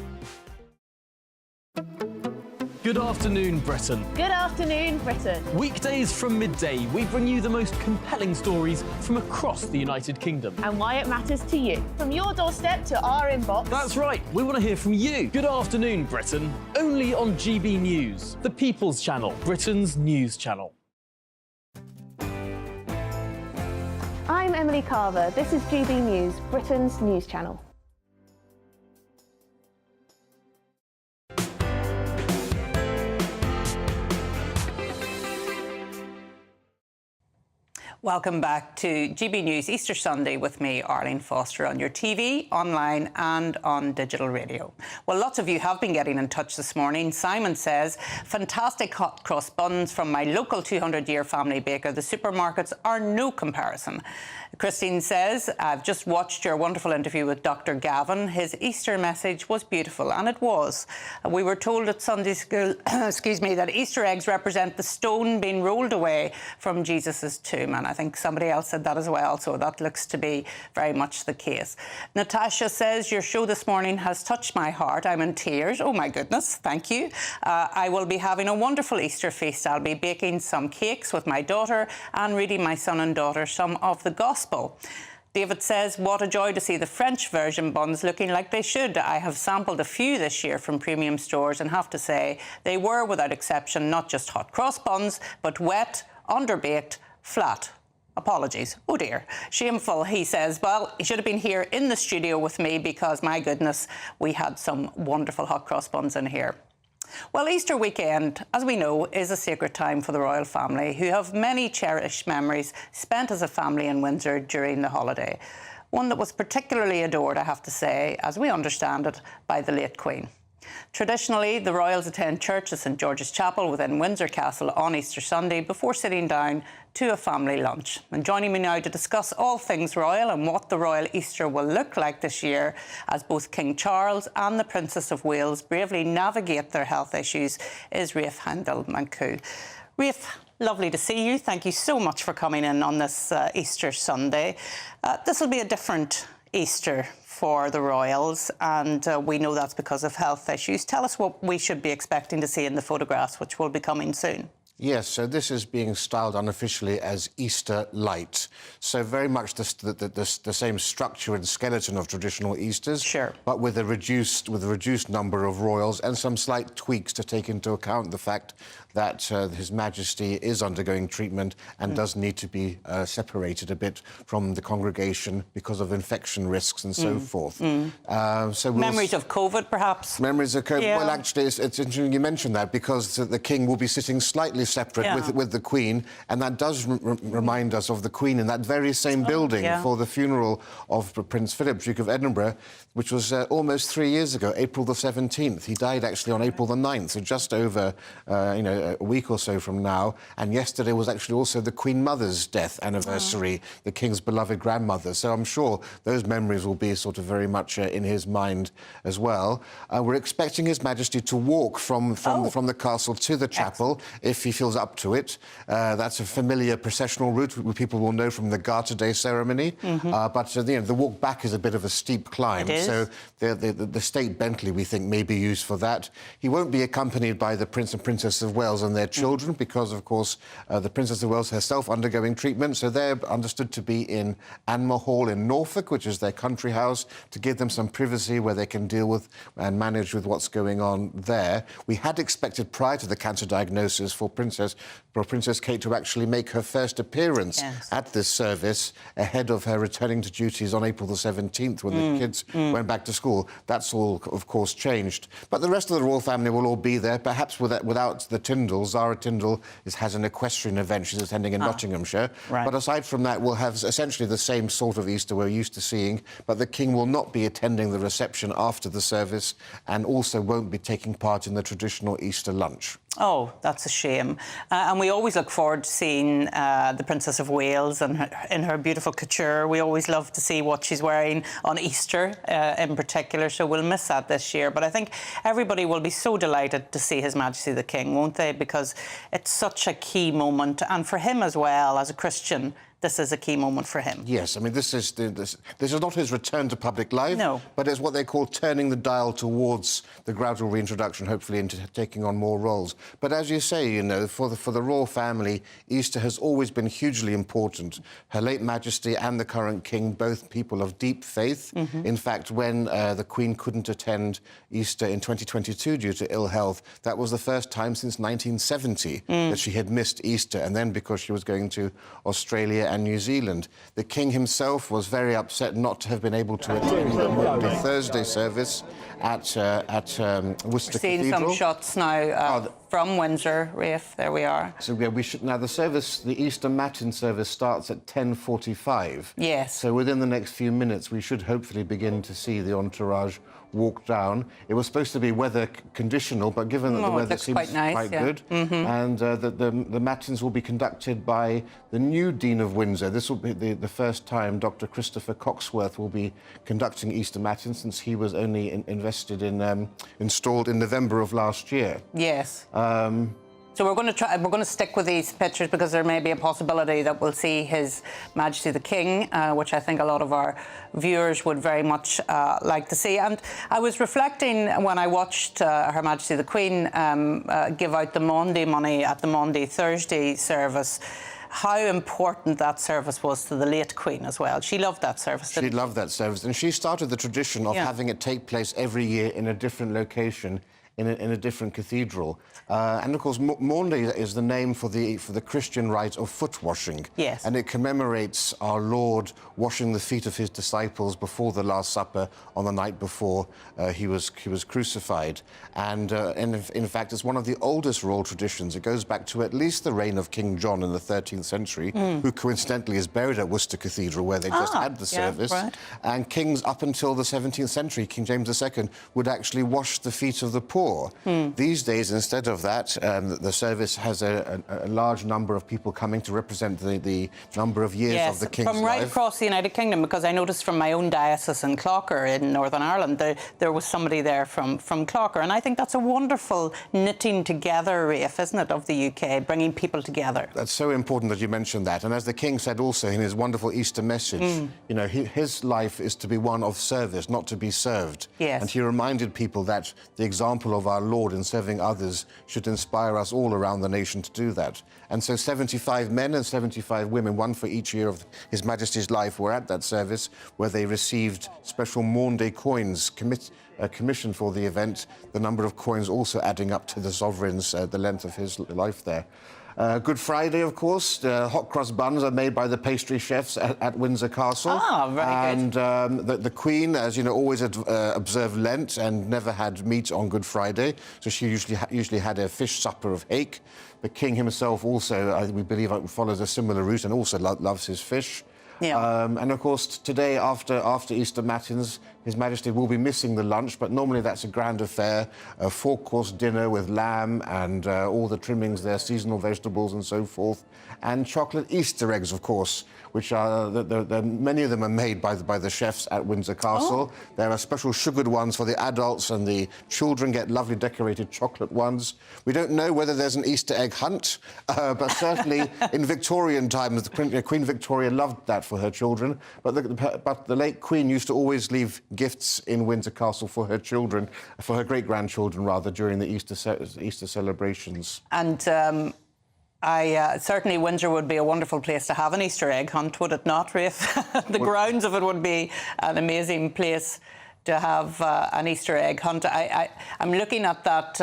[SPEAKER 19] Good afternoon, Britain.
[SPEAKER 20] Good afternoon, Britain.
[SPEAKER 19] Weekdays from midday, we bring you the most compelling stories from across the United Kingdom.
[SPEAKER 20] And why it matters to you. From your doorstep to our inbox.
[SPEAKER 19] That's right, we want to hear from you. Good afternoon, Britain. Only on GB News, the People's Channel, Britain's news channel.
[SPEAKER 20] I'm Emily Carver. This is GB News, Britain's news channel.
[SPEAKER 12] Welcome back to GB News Easter Sunday with me, Arlene Foster, on your TV, online and on digital radio. Well, lots of you have been getting in touch this morning. Simon says, fantastic hot cross buns from my local 200-year family baker. The supermarkets are no comparison. Christine says, I've just watched your wonderful interview with Dr. Gavin. His Easter message was beautiful, and it was. We were told at Sunday school, excuse me, that Easter eggs represent the stone being rolled away from Jesus' tomb, and I think somebody else said that as well, so that looks to be very much the case. Natasha says, your show this morning has touched my heart. I'm in tears. Oh, my goodness, thank you. I will be having a wonderful Easter feast. I'll be baking some cakes with my daughter and reading my son and daughter some of the Gospel. David says, what a joy to see the French version buns looking like they should. I have sampled a few this year from premium stores and have to say they were, without exception, not just hot cross buns, but wet, underbaked, flat. Apologies. Oh dear. Shameful, he says. Well, he should have been here in the studio with me because, my goodness, we had some wonderful hot cross buns in here. Well, Easter weekend, as we know, is a sacred time for the royal family, who have many cherished memories spent as a family in Windsor during the holiday. One that was particularly adored, I have to say, as we understand it, by the late Queen. Traditionally, the royals attend church at St George's Chapel within Windsor Castle on Easter Sunday before sitting down to a family lunch. And joining me now to discuss all things royal and what the royal Easter will look like this year as both King Charles and the Princess of Wales bravely navigate their health issues is Rafe Handel-Mankoo. Rafe, lovely to see you. Thank you so much for coming in on this Easter Sunday. This will be a different Easter for the royals, and we know that's because of health issues. Tell us what we should be expecting to see in the photographs, which will be coming soon.
[SPEAKER 21] Yes, so this is being styled unofficially as Easter Light. So very much the same structure and skeleton of traditional Easters,
[SPEAKER 12] sure,
[SPEAKER 21] but with a reduced number of royals and some slight tweaks to take into account the fact that His Majesty is undergoing treatment and does need to be separated a bit from the congregation because of infection risks and so forth. So
[SPEAKER 12] memories of COVID, perhaps?
[SPEAKER 21] Memories of COVID.
[SPEAKER 12] Yeah.
[SPEAKER 21] Well, actually, it's interesting you mentioned that because the King will be sitting slightly separate with the Queen, and that does remind us of the Queen in that very same building for the funeral of Prince Philip, Duke of Edinburgh, which was almost 3 years ago, April the 17th. He died actually on April the 9th, so just over, a week or so from now. And yesterday was actually also the Queen Mother's death anniversary, the King's beloved grandmother. So I'm sure those memories will be sort of very much in his mind as well. We're expecting His Majesty to walk from the castle to the chapel if he feels up to it. That's a familiar processional route people will know from the Garter Day ceremony. But the walk back is a bit of a steep climb.
[SPEAKER 12] It is.
[SPEAKER 21] So the State Bentley, we think, may be used for that. He won't be accompanied by the Prince and Princess of Wales and their children because, of course, the Princess of Wales herself undergoing treatment. So they're understood to be in Anmer Hall in Norfolk, which is their country house, to give them some privacy where they can deal with and manage with what's going on there. We had expected prior to the cancer diagnosis for Princess Kate to actually make her first appearance at this service ahead of her returning to duties on April the 17th when the kids went back to school. That's all, of course, changed. But the rest of the royal family will all be there, perhaps without the Tyndalls. Zara Tyndall has an equestrian event she's attending in Nottinghamshire.
[SPEAKER 12] Right.
[SPEAKER 21] But aside from that, we'll have essentially the same sort of Easter we're used to seeing, but the King will not be attending the reception after the service and also won't be taking part in the traditional Easter lunch.
[SPEAKER 12] Oh, that's a shame. And we always look forward to seeing the Princess of Wales and in her beautiful couture. We always love to see what she's wearing on Easter in particular, so we'll miss that this year. But I think everybody will be so delighted to see His Majesty the King, won't they? Because it's such a key moment. And for him as well, as a Christian, this is a key moment for him.
[SPEAKER 21] Yes, I mean, this is not his return to public life, but it's what they call turning the dial towards the gradual reintroduction, hopefully into taking on more roles. But as you say, you know, for the royal family, Easter has always been hugely important. Her late Majesty and the current King, both people of deep faith. In fact, when the Queen couldn't attend Easter in 2022 due to ill health, that was the first time since 1970 that she had missed Easter, and then because she was going to Australia and New Zealand. The King himself was very upset not to have been able to attend the Thursday service at Worcester
[SPEAKER 12] Cathedral. Seeing some shots now from Windsor, Rafe. There we are.
[SPEAKER 21] So yeah, now the service, the Easter Matin service starts at 10:45.
[SPEAKER 12] Yes.
[SPEAKER 21] So within the next few minutes, we should hopefully begin to see the entourage walk down. It was supposed to be weather conditional, but given that the weather seems quite good, and the matins will be conducted by the new Dean of Windsor. This will be the first time Dr. Christopher Coxworth will be conducting Easter matins, since he was only installed in November of last year.
[SPEAKER 12] Yes. So we're going to stick with these pictures because there may be a possibility that we'll see His Majesty the King, which I think a lot of our viewers would very much like to see. And I was reflecting when I watched Her Majesty the Queen give out the Maundy money at the Maundy Thursday service, how important that service was to the late Queen as well. She loved that service, didn't she?
[SPEAKER 21] She loved that service, and she started the tradition of having it take place every year in a different location, in a different cathedral. And of course, Maundy is the name for the Christian rite of foot washing.
[SPEAKER 12] Yes.
[SPEAKER 21] And it commemorates our Lord washing the feet of his disciples before the Last Supper on the night before he was crucified. And in fact, it's one of the oldest royal traditions. It goes back to at least the reign of King John in the 13th century, who coincidentally is buried at Worcester Cathedral, where they just had the service.
[SPEAKER 12] Right.
[SPEAKER 21] And kings up until the 17th century, King James II, would actually wash the feet of the poor. These days, instead of that, the service has a large number of people coming to represent the number of years of the King's life.
[SPEAKER 12] From right across the United Kingdom, because I noticed from my own diocese in Clocker in Northern Ireland, there was somebody there from Clocker, and I think that's a wonderful knitting together, Rafe, isn't it, of the UK, bringing people together.
[SPEAKER 21] That's so important that you mentioned that, and as the King said also in his wonderful Easter message, you know, his life is to be one of service, not to be served.
[SPEAKER 12] Yes.
[SPEAKER 21] And he reminded people that the example of our Lord in serving others should inspire us all around the nation to do that. And so 75 men and 75 women, one for each year of His Majesty's life, were at that service, where they received special Maundy coins commissioned for the event, the number of coins also adding up to the sovereign's, the length of his life there. Good Friday, of course. Hot cross buns are made by the pastry chefs at Windsor Castle.
[SPEAKER 12] Ah, very good.
[SPEAKER 21] And the Queen, as you know, always observed Lent and never had meat on Good Friday, so she usually had a fish supper of hake. The King himself also, we believe, follows a similar route and also loves his fish.
[SPEAKER 12] Yeah.
[SPEAKER 21] And of course, today, after Easter Matins, His Majesty will be missing the lunch, but normally that's a grand affair, a four-course dinner with lamb and all the trimmings there, seasonal vegetables and so forth, and chocolate Easter eggs, of course, which are many of them are made by the chefs at Windsor Castle. There are special sugared ones for the adults, and the children get lovely decorated chocolate ones. We don't know whether there's an Easter egg hunt, but certainly in Victorian times, Queen Victoria loved that for her children. But the late Queen used to always leave gifts in Windsor Castle for her children, for her great-grandchildren rather, during the Easter celebrations.
[SPEAKER 12] And certainly Windsor would be a wonderful place to have an Easter egg hunt, would it not, Rafe? The grounds of it would be an amazing place to have an Easter egg hunt. I'm looking at that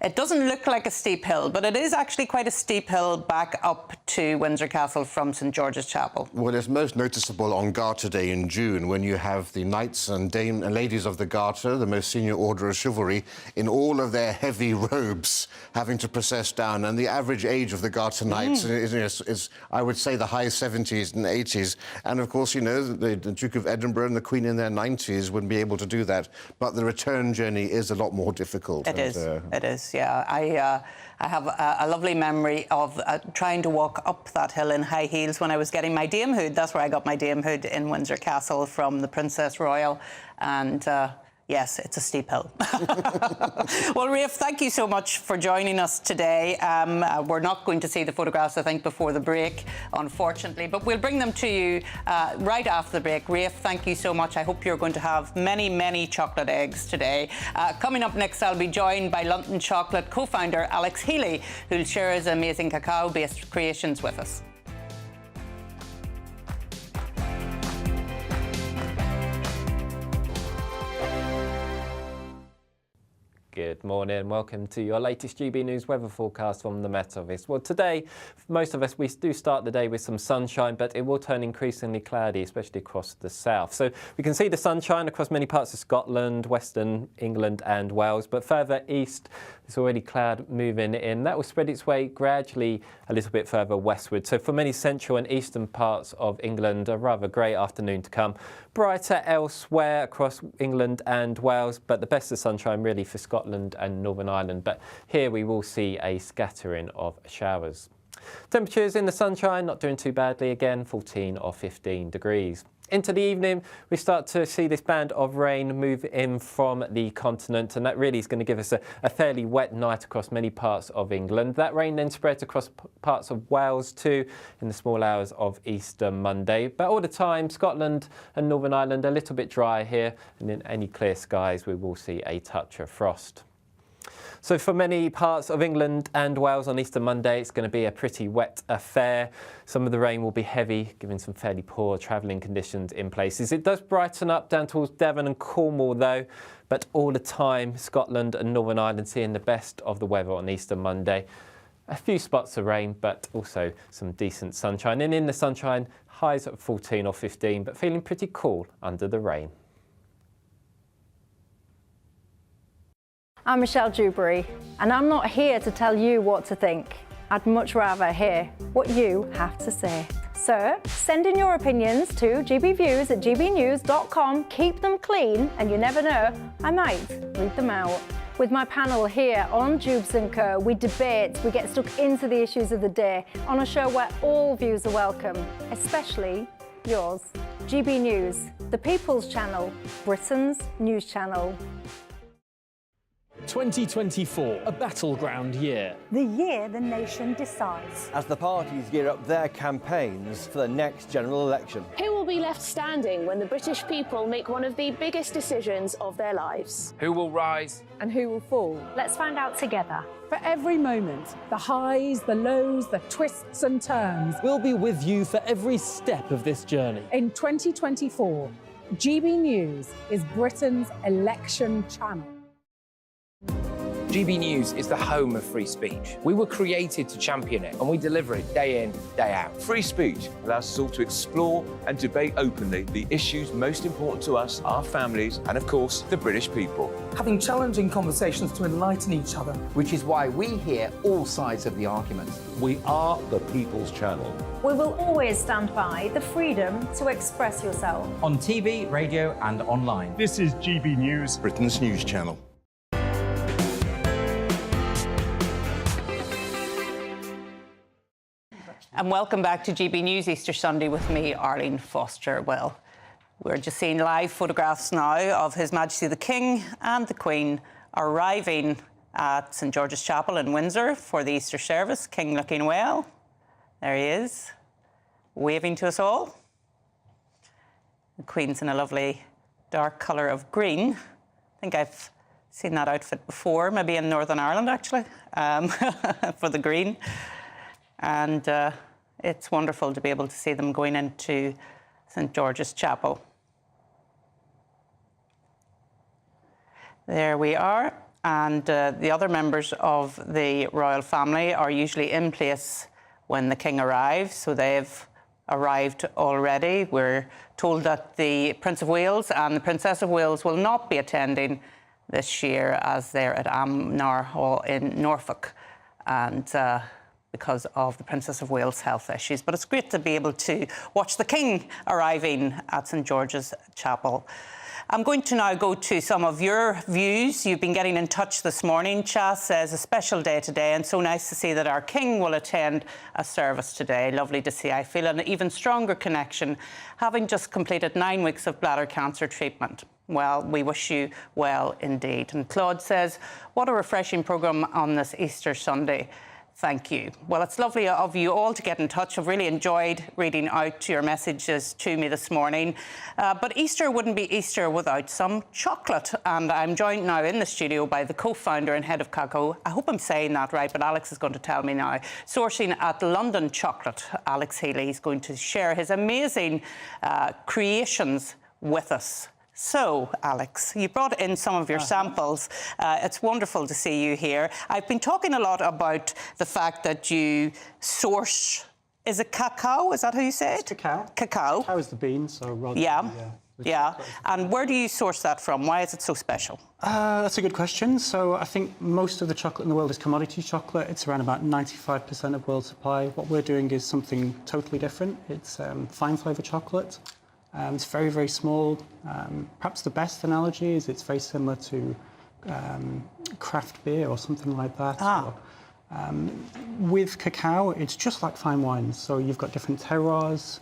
[SPEAKER 12] It doesn't look like a steep hill, but it is actually quite a steep hill back up to Windsor Castle from St George's Chapel.
[SPEAKER 21] Well, it's most noticeable on Garter Day in June, when you have the knights and ladies of the Garter, the most senior order of chivalry, in all of their heavy robes, having to process down. And the average age of the Garter knights is, I would say, the high 70s and 80s. And, of course, you know, the Duke of Edinburgh and the Queen in their 90s wouldn't be able to do that. But the return journey is a lot more difficult.
[SPEAKER 12] It is, yeah. I have a lovely memory of trying to walk up that hill in high heels when I was getting my damehood. That's where I got my damehood, in Windsor Castle from the Princess Royal. And yes, it's a steep hill. Well, Rafe, thank you so much for joining us today. We're not going to see the photographs, I think, before the break, unfortunately, but we'll bring them to you right after the break. Rafe, thank you so much. I hope you're going to have many, many chocolate eggs today. Coming up next, I'll be joined by London Chocolate co-founder Alex Healy, who'll share his amazing cacao-based creations with us.
[SPEAKER 1] Good morning and welcome to your latest GB News weather forecast from the Met Office. Well, today, most of us, we do start the day with some sunshine, but it will turn increasingly cloudy, especially across the south. So we can see the sunshine across many parts of Scotland, Western England and Wales, but further east, there's already cloud moving in. That will spread its way gradually a little bit further westward. So for many central and eastern parts of England, a rather grey afternoon to come. Brighter elsewhere across England and Wales, but the best of sunshine really for Scotland and Northern Ireland. But here we will see a scattering of showers. Temperatures in the sunshine not doing too badly again, 14 or 15 degrees. Into the evening, we start to see this band of rain move in from the continent, and that really is going to give us a fairly wet night across many parts of England. That rain then spreads across parts of Wales too in the small hours of Easter Monday. But all the time, Scotland and Northern Ireland a little bit dry here, and in any clear skies we will see a touch of frost. So for many parts of England and Wales on Easter Monday, it's going to be a pretty wet affair. Some of the rain will be heavy, giving some fairly poor travelling conditions in places. It does brighten up down towards Devon and Cornwall though, but all the time, Scotland and Northern Ireland seeing the best of the weather on Easter Monday. A few spots of rain, but also some decent sunshine. And in the sunshine, highs at 14 or 15, but feeling pretty cool under the rain.
[SPEAKER 18] I'm Michelle Dewberry, and I'm not here to tell you what to think. I'd much rather hear what you have to say. So send in your opinions to gbviews@gbnews.com. Keep them clean, and you never know, I might read them out. With my panel here on Jubes & Co, we debate, we get stuck into the issues of the day on a show where all views are welcome, especially yours. GB News, the People's Channel, Britain's news channel.
[SPEAKER 19] 2024, a battleground year.
[SPEAKER 22] The year the nation decides.
[SPEAKER 2] As the parties gear up their campaigns for the next general election.
[SPEAKER 23] Who will be left standing when the British people make one of the biggest decisions of their lives?
[SPEAKER 9] Who will rise
[SPEAKER 23] and who will fall?
[SPEAKER 22] Let's find out together.
[SPEAKER 24] For every moment, the highs, the lows, the twists and turns.
[SPEAKER 19] We'll be with you for every step of this journey.
[SPEAKER 24] In 2024, GB News is Britain's election channel.
[SPEAKER 9] GB News is the home of free speech. We were created to champion it, and we deliver it day in, day out.
[SPEAKER 13] Free speech allows us all to explore and debate openly the issues most important to us, our families, and of course, the British people.
[SPEAKER 25] Having challenging conversations to enlighten each other.
[SPEAKER 26] Which is why we hear all sides of the argument.
[SPEAKER 8] We are the People's Channel.
[SPEAKER 18] We will always stand by the freedom to express yourself.
[SPEAKER 10] On TV, radio and online.
[SPEAKER 8] This is GB News,
[SPEAKER 21] Britain's news channel.
[SPEAKER 12] And welcome back to GB News Easter Sunday with me, Arlene Foster. Well, we're just seeing live photographs now of His Majesty the King and the Queen arriving at St George's Chapel in Windsor for the Easter service. King looking well. There he is, waving to us all. The Queen's in a lovely dark colour of green. I think I've seen that outfit before, maybe in Northern Ireland, actually, for the green. And it's wonderful to be able to see them going into St George's Chapel. There we are. And the other members of the royal family are usually in place when the king arrives, so they've arrived already. We're told that the Prince of Wales and the Princess of Wales will not be attending this year as they're at Amnar Hall in Norfolk, and because of the Princess of Wales' health issues. But it's great to be able to watch the king arriving at St George's Chapel. I'm going to now go to some of your views. You've been getting in touch this morning. Chas says, a special day today, and so nice to see that our king will attend a service today. Lovely to see. I feel an even stronger connection, having just completed 9 weeks of bladder cancer treatment. Well, we wish you well indeed. And Claude says, what a refreshing programme on this Easter Sunday. Thank you. Well, it's lovely of you all to get in touch. I've really enjoyed reading out your messages to me this morning. But Easter wouldn't be Easter without some chocolate. And I'm joined now in the studio by the co-founder and head of Cacao. I hope I'm saying that right, but Alex is going to tell me now. Sourcing at London Chocolate, Alex Healy. He's going to share his amazing creations with us. So, Alex, you brought in some of your samples. It's wonderful to see you here. I've been talking a lot about the fact that you source... Is it cacao? Is that how you say it?
[SPEAKER 3] It's cacao.
[SPEAKER 12] Cacao.
[SPEAKER 3] Cacao is the bean, so rather
[SPEAKER 12] yeah.
[SPEAKER 3] than
[SPEAKER 12] yeah. And where do you source that from? Why is it so special?
[SPEAKER 3] That's a good question. So I think most of the chocolate in the world is commodity chocolate. It's around about 95% of world supply. What we're doing is something totally different. It's fine flavour chocolate. It's very, very small. Perhaps the best analogy is it's very similar to craft beer or something like that. Or, with cacao, it's just like fine wines. So you've got different terroirs,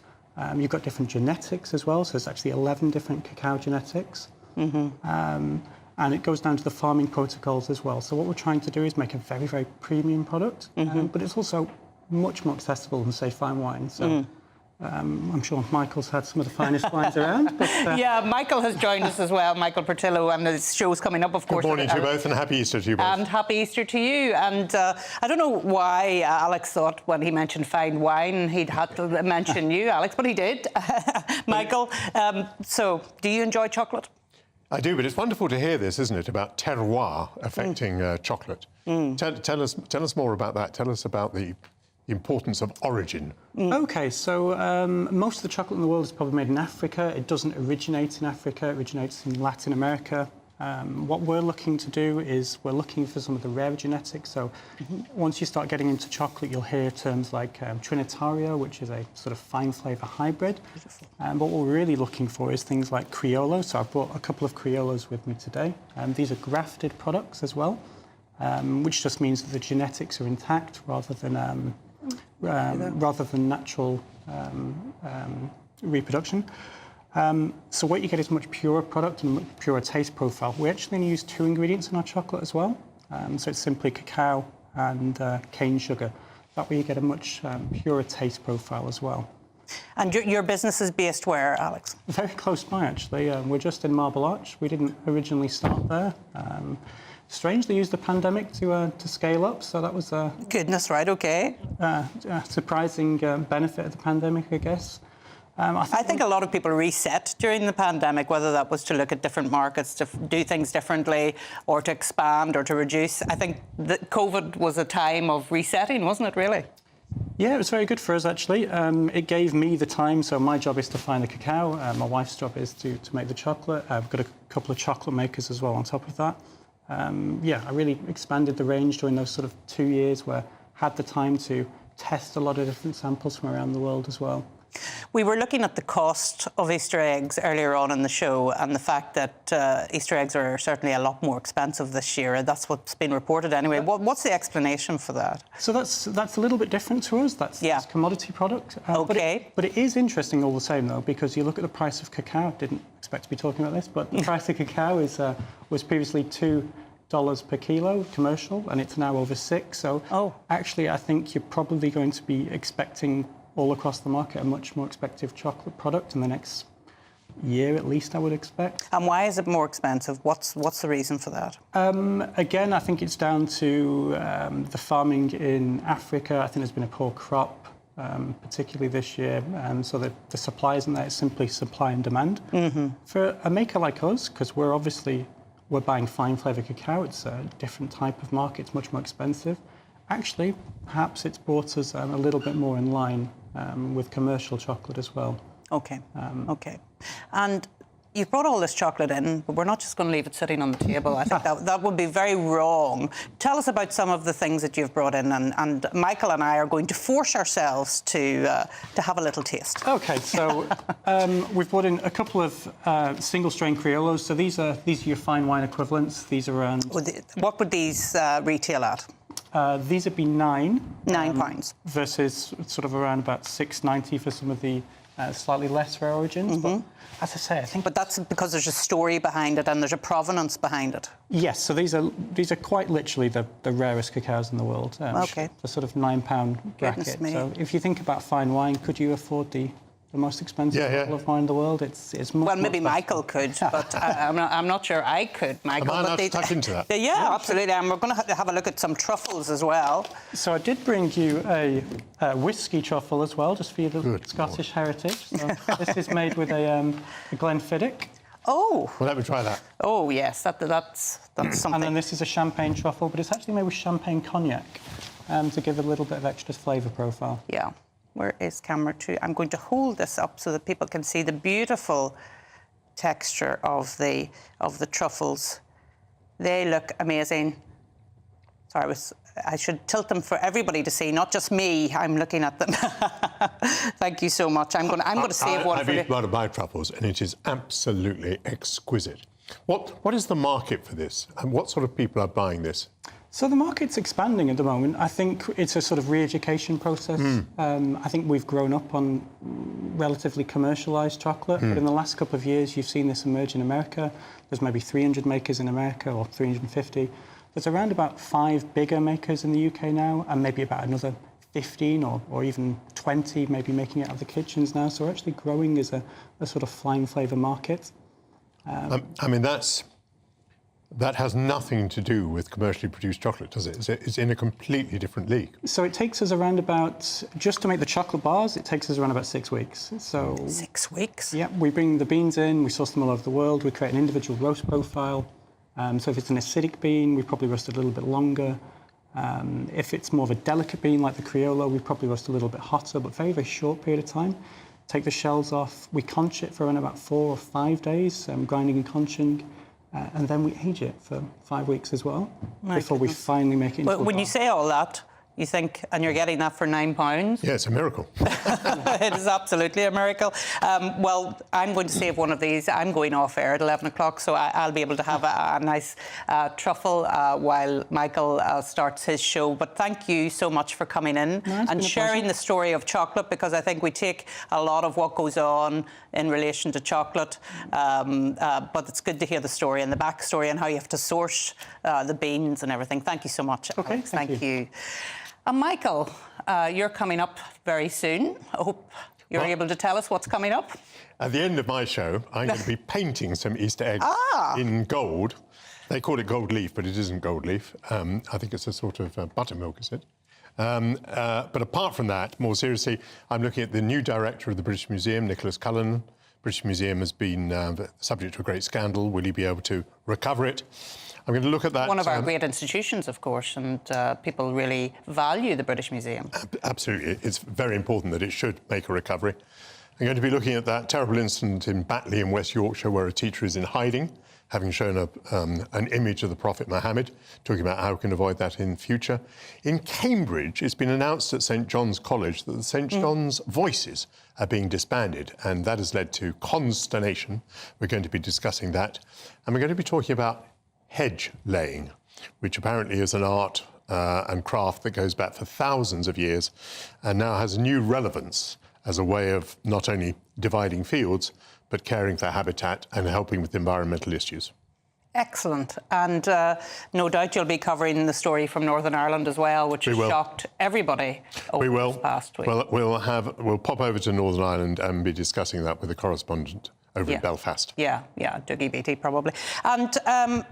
[SPEAKER 3] you've got different genetics as well. So there's actually 11 different cacao genetics. And it goes down to the farming protocols as well. So what we're trying to do is make a very, very premium product, but it's also much more accessible than, say, fine wine. So, I'm sure Michael's had some of the finest wines around. But,
[SPEAKER 12] yeah, Michael has joined us as well, Michael Portillo, and the show's coming up, of course.
[SPEAKER 8] Good morning to you both, and happy Easter to you both.
[SPEAKER 12] And happy Easter to you. And I don't know why Alex thought when he mentioned fine wine, he'd had to mention you, Alex, but he did. Michael, so do you enjoy chocolate?
[SPEAKER 8] I do, but it's wonderful to hear this, isn't it, about terroir affecting chocolate. Tell us more about that. Tell us about the importance of origin.
[SPEAKER 3] OK, so most of the chocolate in the world is probably made in Africa. It doesn't originate in Africa. It originates in Latin America. What we're looking to do is we're looking for some of the rare genetics. So once you start getting into chocolate, you'll hear terms like Trinitario, which is a sort of fine flavour hybrid. But what we're really looking for is things like Criollo. So I've brought a couple of Criollos with me today. These are grafted products as well, which just means that the genetics are intact rather than natural reproduction. So what you get is a much purer product and a much purer taste profile. We actually only use 2 ingredients in our chocolate as well. So it's simply cacao and cane sugar. That way you get a much purer taste profile as well.
[SPEAKER 12] And your business is based where, Alex?
[SPEAKER 3] Very close by, actually. We're just in Marble Arch. We didn't originally start there. Strangely used the pandemic to scale up, so that was a...
[SPEAKER 12] Goodness, right, OK.
[SPEAKER 3] Surprising benefit of the pandemic, I guess.
[SPEAKER 12] I think a lot of people reset during the pandemic, whether that was to look at different markets, to do things differently, or to expand or to reduce. I think that COVID was a time of resetting, wasn't it, really?
[SPEAKER 3] Yeah, it was very good for us, actually. It gave me the time, so my job is to find the cacao. My wife's job is to make the chocolate. I've got a couple of chocolate makers as well on top of that. Yeah, I really expanded the range during those sort of 2 years where I had the time to test a lot of different samples from around the world as well.
[SPEAKER 12] We were looking at the cost of Easter eggs earlier on in the show, and the fact that Easter eggs are certainly a lot more expensive this year. That's what's been reported anyway. What's the explanation for that?
[SPEAKER 3] So that's a little bit different to us. That's commodity product.
[SPEAKER 12] OK.
[SPEAKER 3] But it is interesting all the same, though, because you look at the price of cacao. Didn't expect to be talking about this, but the price of cacao was previously $2 per kilo commercial, and it's now over $6. So actually, I think you're probably going to be expecting all across the market a much more expensive chocolate product in the next year, at least, I would expect.
[SPEAKER 12] And why is it more expensive? What's the reason for that?
[SPEAKER 3] Again, I think it's down to the farming in Africa. I think there's been a poor crop, particularly this year, so the supply isn't there. It's simply supply and demand. For a maker like us, because we're obviously we're buying fine flavour cacao. It's a different type of market. It's much more expensive. Actually, perhaps it's brought us a little bit more in line with commercial chocolate as well.
[SPEAKER 12] OK, OK. And you've brought all this chocolate in, but we're not just going to leave it sitting on the table. I think that would be very wrong. Tell us about some of the things that you've brought in, and Michael and I are going to force ourselves to have a little taste.
[SPEAKER 3] OK, so we've brought in a couple of single-strain Criollos. So these are your fine wine equivalents. These are around...
[SPEAKER 12] What would these retail at?
[SPEAKER 3] These would be
[SPEAKER 12] £9
[SPEAKER 3] versus sort of around about £6.90 for some of the slightly less rare origins. But as I say, I think...
[SPEAKER 12] But that's because there's a story behind it and there's a provenance behind it.
[SPEAKER 3] Yes, so these are quite literally the rarest cacaos in the world.
[SPEAKER 12] OK.
[SPEAKER 3] The sort of £9 bracket. So if you think about fine wine, could you afford the most expensive bottle of wine in the world? It's much,
[SPEAKER 12] well, maybe
[SPEAKER 3] much
[SPEAKER 12] Michael could, but I'm not sure I could, Michael.
[SPEAKER 8] Am I allowed to tuck into that?
[SPEAKER 12] Yeah, absolutely. And we're going to have a look at some truffles as well.
[SPEAKER 3] So I did bring you a whiskey truffle as well, just for your Scottish heritage. So this is made with a Glenfiddich.
[SPEAKER 12] Oh.
[SPEAKER 8] Well, let me try that.
[SPEAKER 12] Oh, yes, that's something.
[SPEAKER 3] And then this is a champagne truffle, but it's actually made with champagne cognac to give a little bit of extra flavour profile.
[SPEAKER 12] Yeah. Where is camera 2? I'm going to hold this up so that people can see the beautiful texture of the truffles. They look amazing. Sorry, I should tilt them for everybody to see, not just me. I'm looking at them. Thank you so much. I'm going to save one for you.
[SPEAKER 8] I've eaten one of my truffles, and it is absolutely exquisite. What is the market for this, and what sort of people are buying this?
[SPEAKER 3] So the market's expanding at the moment. I think it's a sort of re-education process. I think we've grown up on relatively commercialised chocolate, but in the last couple of years, you've seen this emerge in America. There's maybe 300 makers in America, or 350. There's around about 5 bigger makers in the UK now, and maybe about another 15 or even 20 maybe making it out of the kitchens now. So we're actually growing as a sort of fine flavour market.
[SPEAKER 8] I mean, that has nothing to do with commercially produced chocolate, does it? It's in a completely different league.
[SPEAKER 3] So it takes us around about, just to make the chocolate bars, it takes us around about 6 weeks. So
[SPEAKER 12] 6 weeks?
[SPEAKER 3] Yeah, we bring the beans in, we source them all over the world, we create an individual roast profile. So if it's an acidic bean, we probably roast it a little bit longer. If it's more of a delicate bean like the Criollo, we probably roast a little bit hotter, but very, very short period of time. Take the shells off, we conch it for around about 4 or 5 days, grinding and conching. And then we age it for 5 weeks as well, before we finally make it into a bar.
[SPEAKER 12] When you say all that, you think, and you're getting that for £9?
[SPEAKER 8] Yeah, it's a miracle.
[SPEAKER 12] It is absolutely a miracle. Well, I'm going to save one of these. I'm going off air at 11 o'clock, so I'll be able to have a nice truffle while Michael starts his show. But thank you so much for coming in and sharing the story of chocolate, because I think we take a lot of what goes on in relation to chocolate, but it's good to hear the story and the backstory and how you have to source the beans and everything. Thank you so much.
[SPEAKER 3] Okay,
[SPEAKER 12] Alex. Thank you. And Michael, you're coming up very soon. I hope you're able to tell us what's coming up.
[SPEAKER 8] At the end of my show, I'm going to be painting some Easter eggs in gold. They call it gold leaf, but it isn't gold leaf. I think it's a sort of buttermilk, is it? But apart from that, more seriously, I'm looking at the new director of the British Museum, Nicholas Cullen. British Museum has been subject to a great scandal. Will he be able to recover it? I'm going to look at that.
[SPEAKER 12] One of our great institutions, of course, and people really value the British Museum. Absolutely.
[SPEAKER 8] It's very important that it should make a recovery. I'm going to be looking at that terrible incident in Batley in West Yorkshire where a teacher is in hiding, having shown an image of the Prophet Muhammad, talking about how we can avoid that in future. In Cambridge, it's been announced at St John's College that the St John's Voices are being disbanded, and that has led to consternation. We're going to be discussing that. And we're going to be talking about hedge laying, which apparently is an art and craft that goes back for thousands of years and now has new relevance as a way of not only dividing fields, but caring for habitat and helping with environmental issues.
[SPEAKER 12] Excellent. And no doubt you'll be covering the story from Northern Ireland as well, which has shocked everybody over this past week.
[SPEAKER 8] We'll pop over to Northern Ireland and be discussing that with a correspondent over in Belfast.
[SPEAKER 12] Yeah, Dougie Beattie probably. And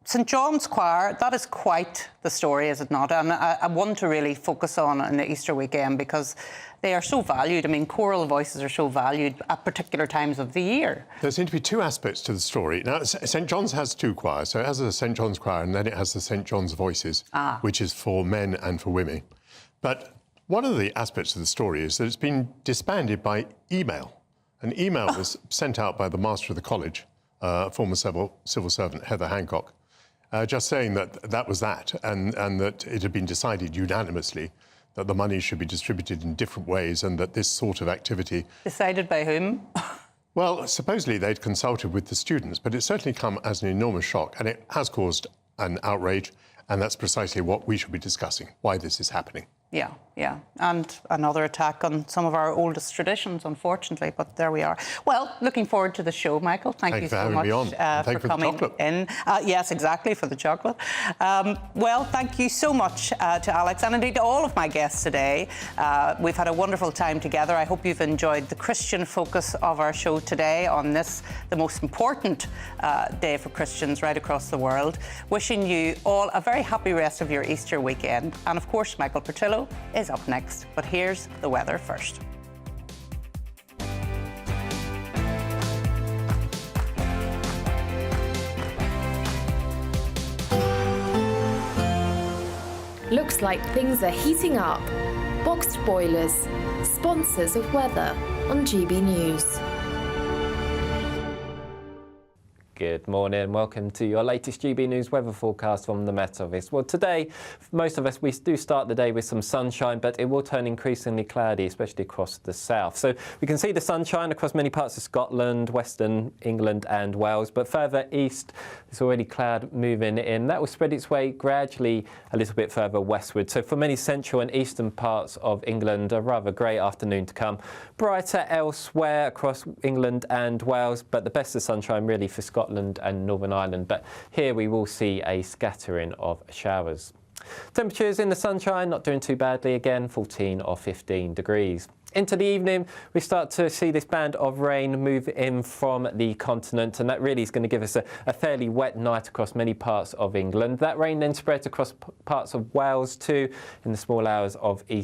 [SPEAKER 12] St John's Choir, that is quite the story, is it not? And I want to really focus on the Easter weekend because they are so valued. I mean, choral voices are so valued at particular times of the year.
[SPEAKER 8] There seem to be two aspects to the story. Now, St John's has two choirs. So it has a St John's Choir and then it has the St John's Voices, which is for men and for women. But one of the aspects of the story is that it's been disbanded by email. An email was sent out by the master of the college, former civil servant Heather Hancock, just saying that that was that, and that it had been decided unanimously that the money should be distributed in different ways and that this sort of activity...
[SPEAKER 12] Decided by whom?
[SPEAKER 8] Well, supposedly they'd consulted with the students, but it's certainly come as an enormous shock, and it has caused an outrage, and that's precisely what we should be discussing, why this is happening.
[SPEAKER 12] Yeah, yeah. And another attack on some of our oldest traditions, unfortunately, but there we are. Well, looking forward to the show, Michael. Thank you so much for coming in. Yes, exactly, for the chocolate. Well, thank you so much to Alex and indeed to all of my guests today. We've had a wonderful time together. I hope you've enjoyed the Christian focus of our show today on this, the most important day for Christians right across the world. Wishing you all a very happy rest of your Easter weekend. And of course, Michael Portillo is up next, but here's the weather first.
[SPEAKER 23] Looks like things are heating up. Boxed boilers, sponsors of weather on GB News.
[SPEAKER 1] Good morning, welcome to your latest GB News weather forecast from the Met Office. Well, today, for most of us, we do start the day with some sunshine, but it will turn increasingly cloudy, especially across the south. So we can see the sunshine across many parts of Scotland, Western England and Wales, but further east, there's already cloud moving in. That will spread its way gradually a little bit further westward. So for many central and eastern parts of England, a rather grey afternoon to come. Brighter elsewhere across England and Wales, but the best of sunshine really for Scotland and Northern Ireland, but here we will see a scattering of showers. Temperatures in the sunshine not doing too badly again, 14 or 15 degrees. Into the evening, we start to see this band of rain move in from the continent, and that really is going to give us a fairly wet night across many parts of England. That rain then spreads across parts of Wales too in the small hours of east.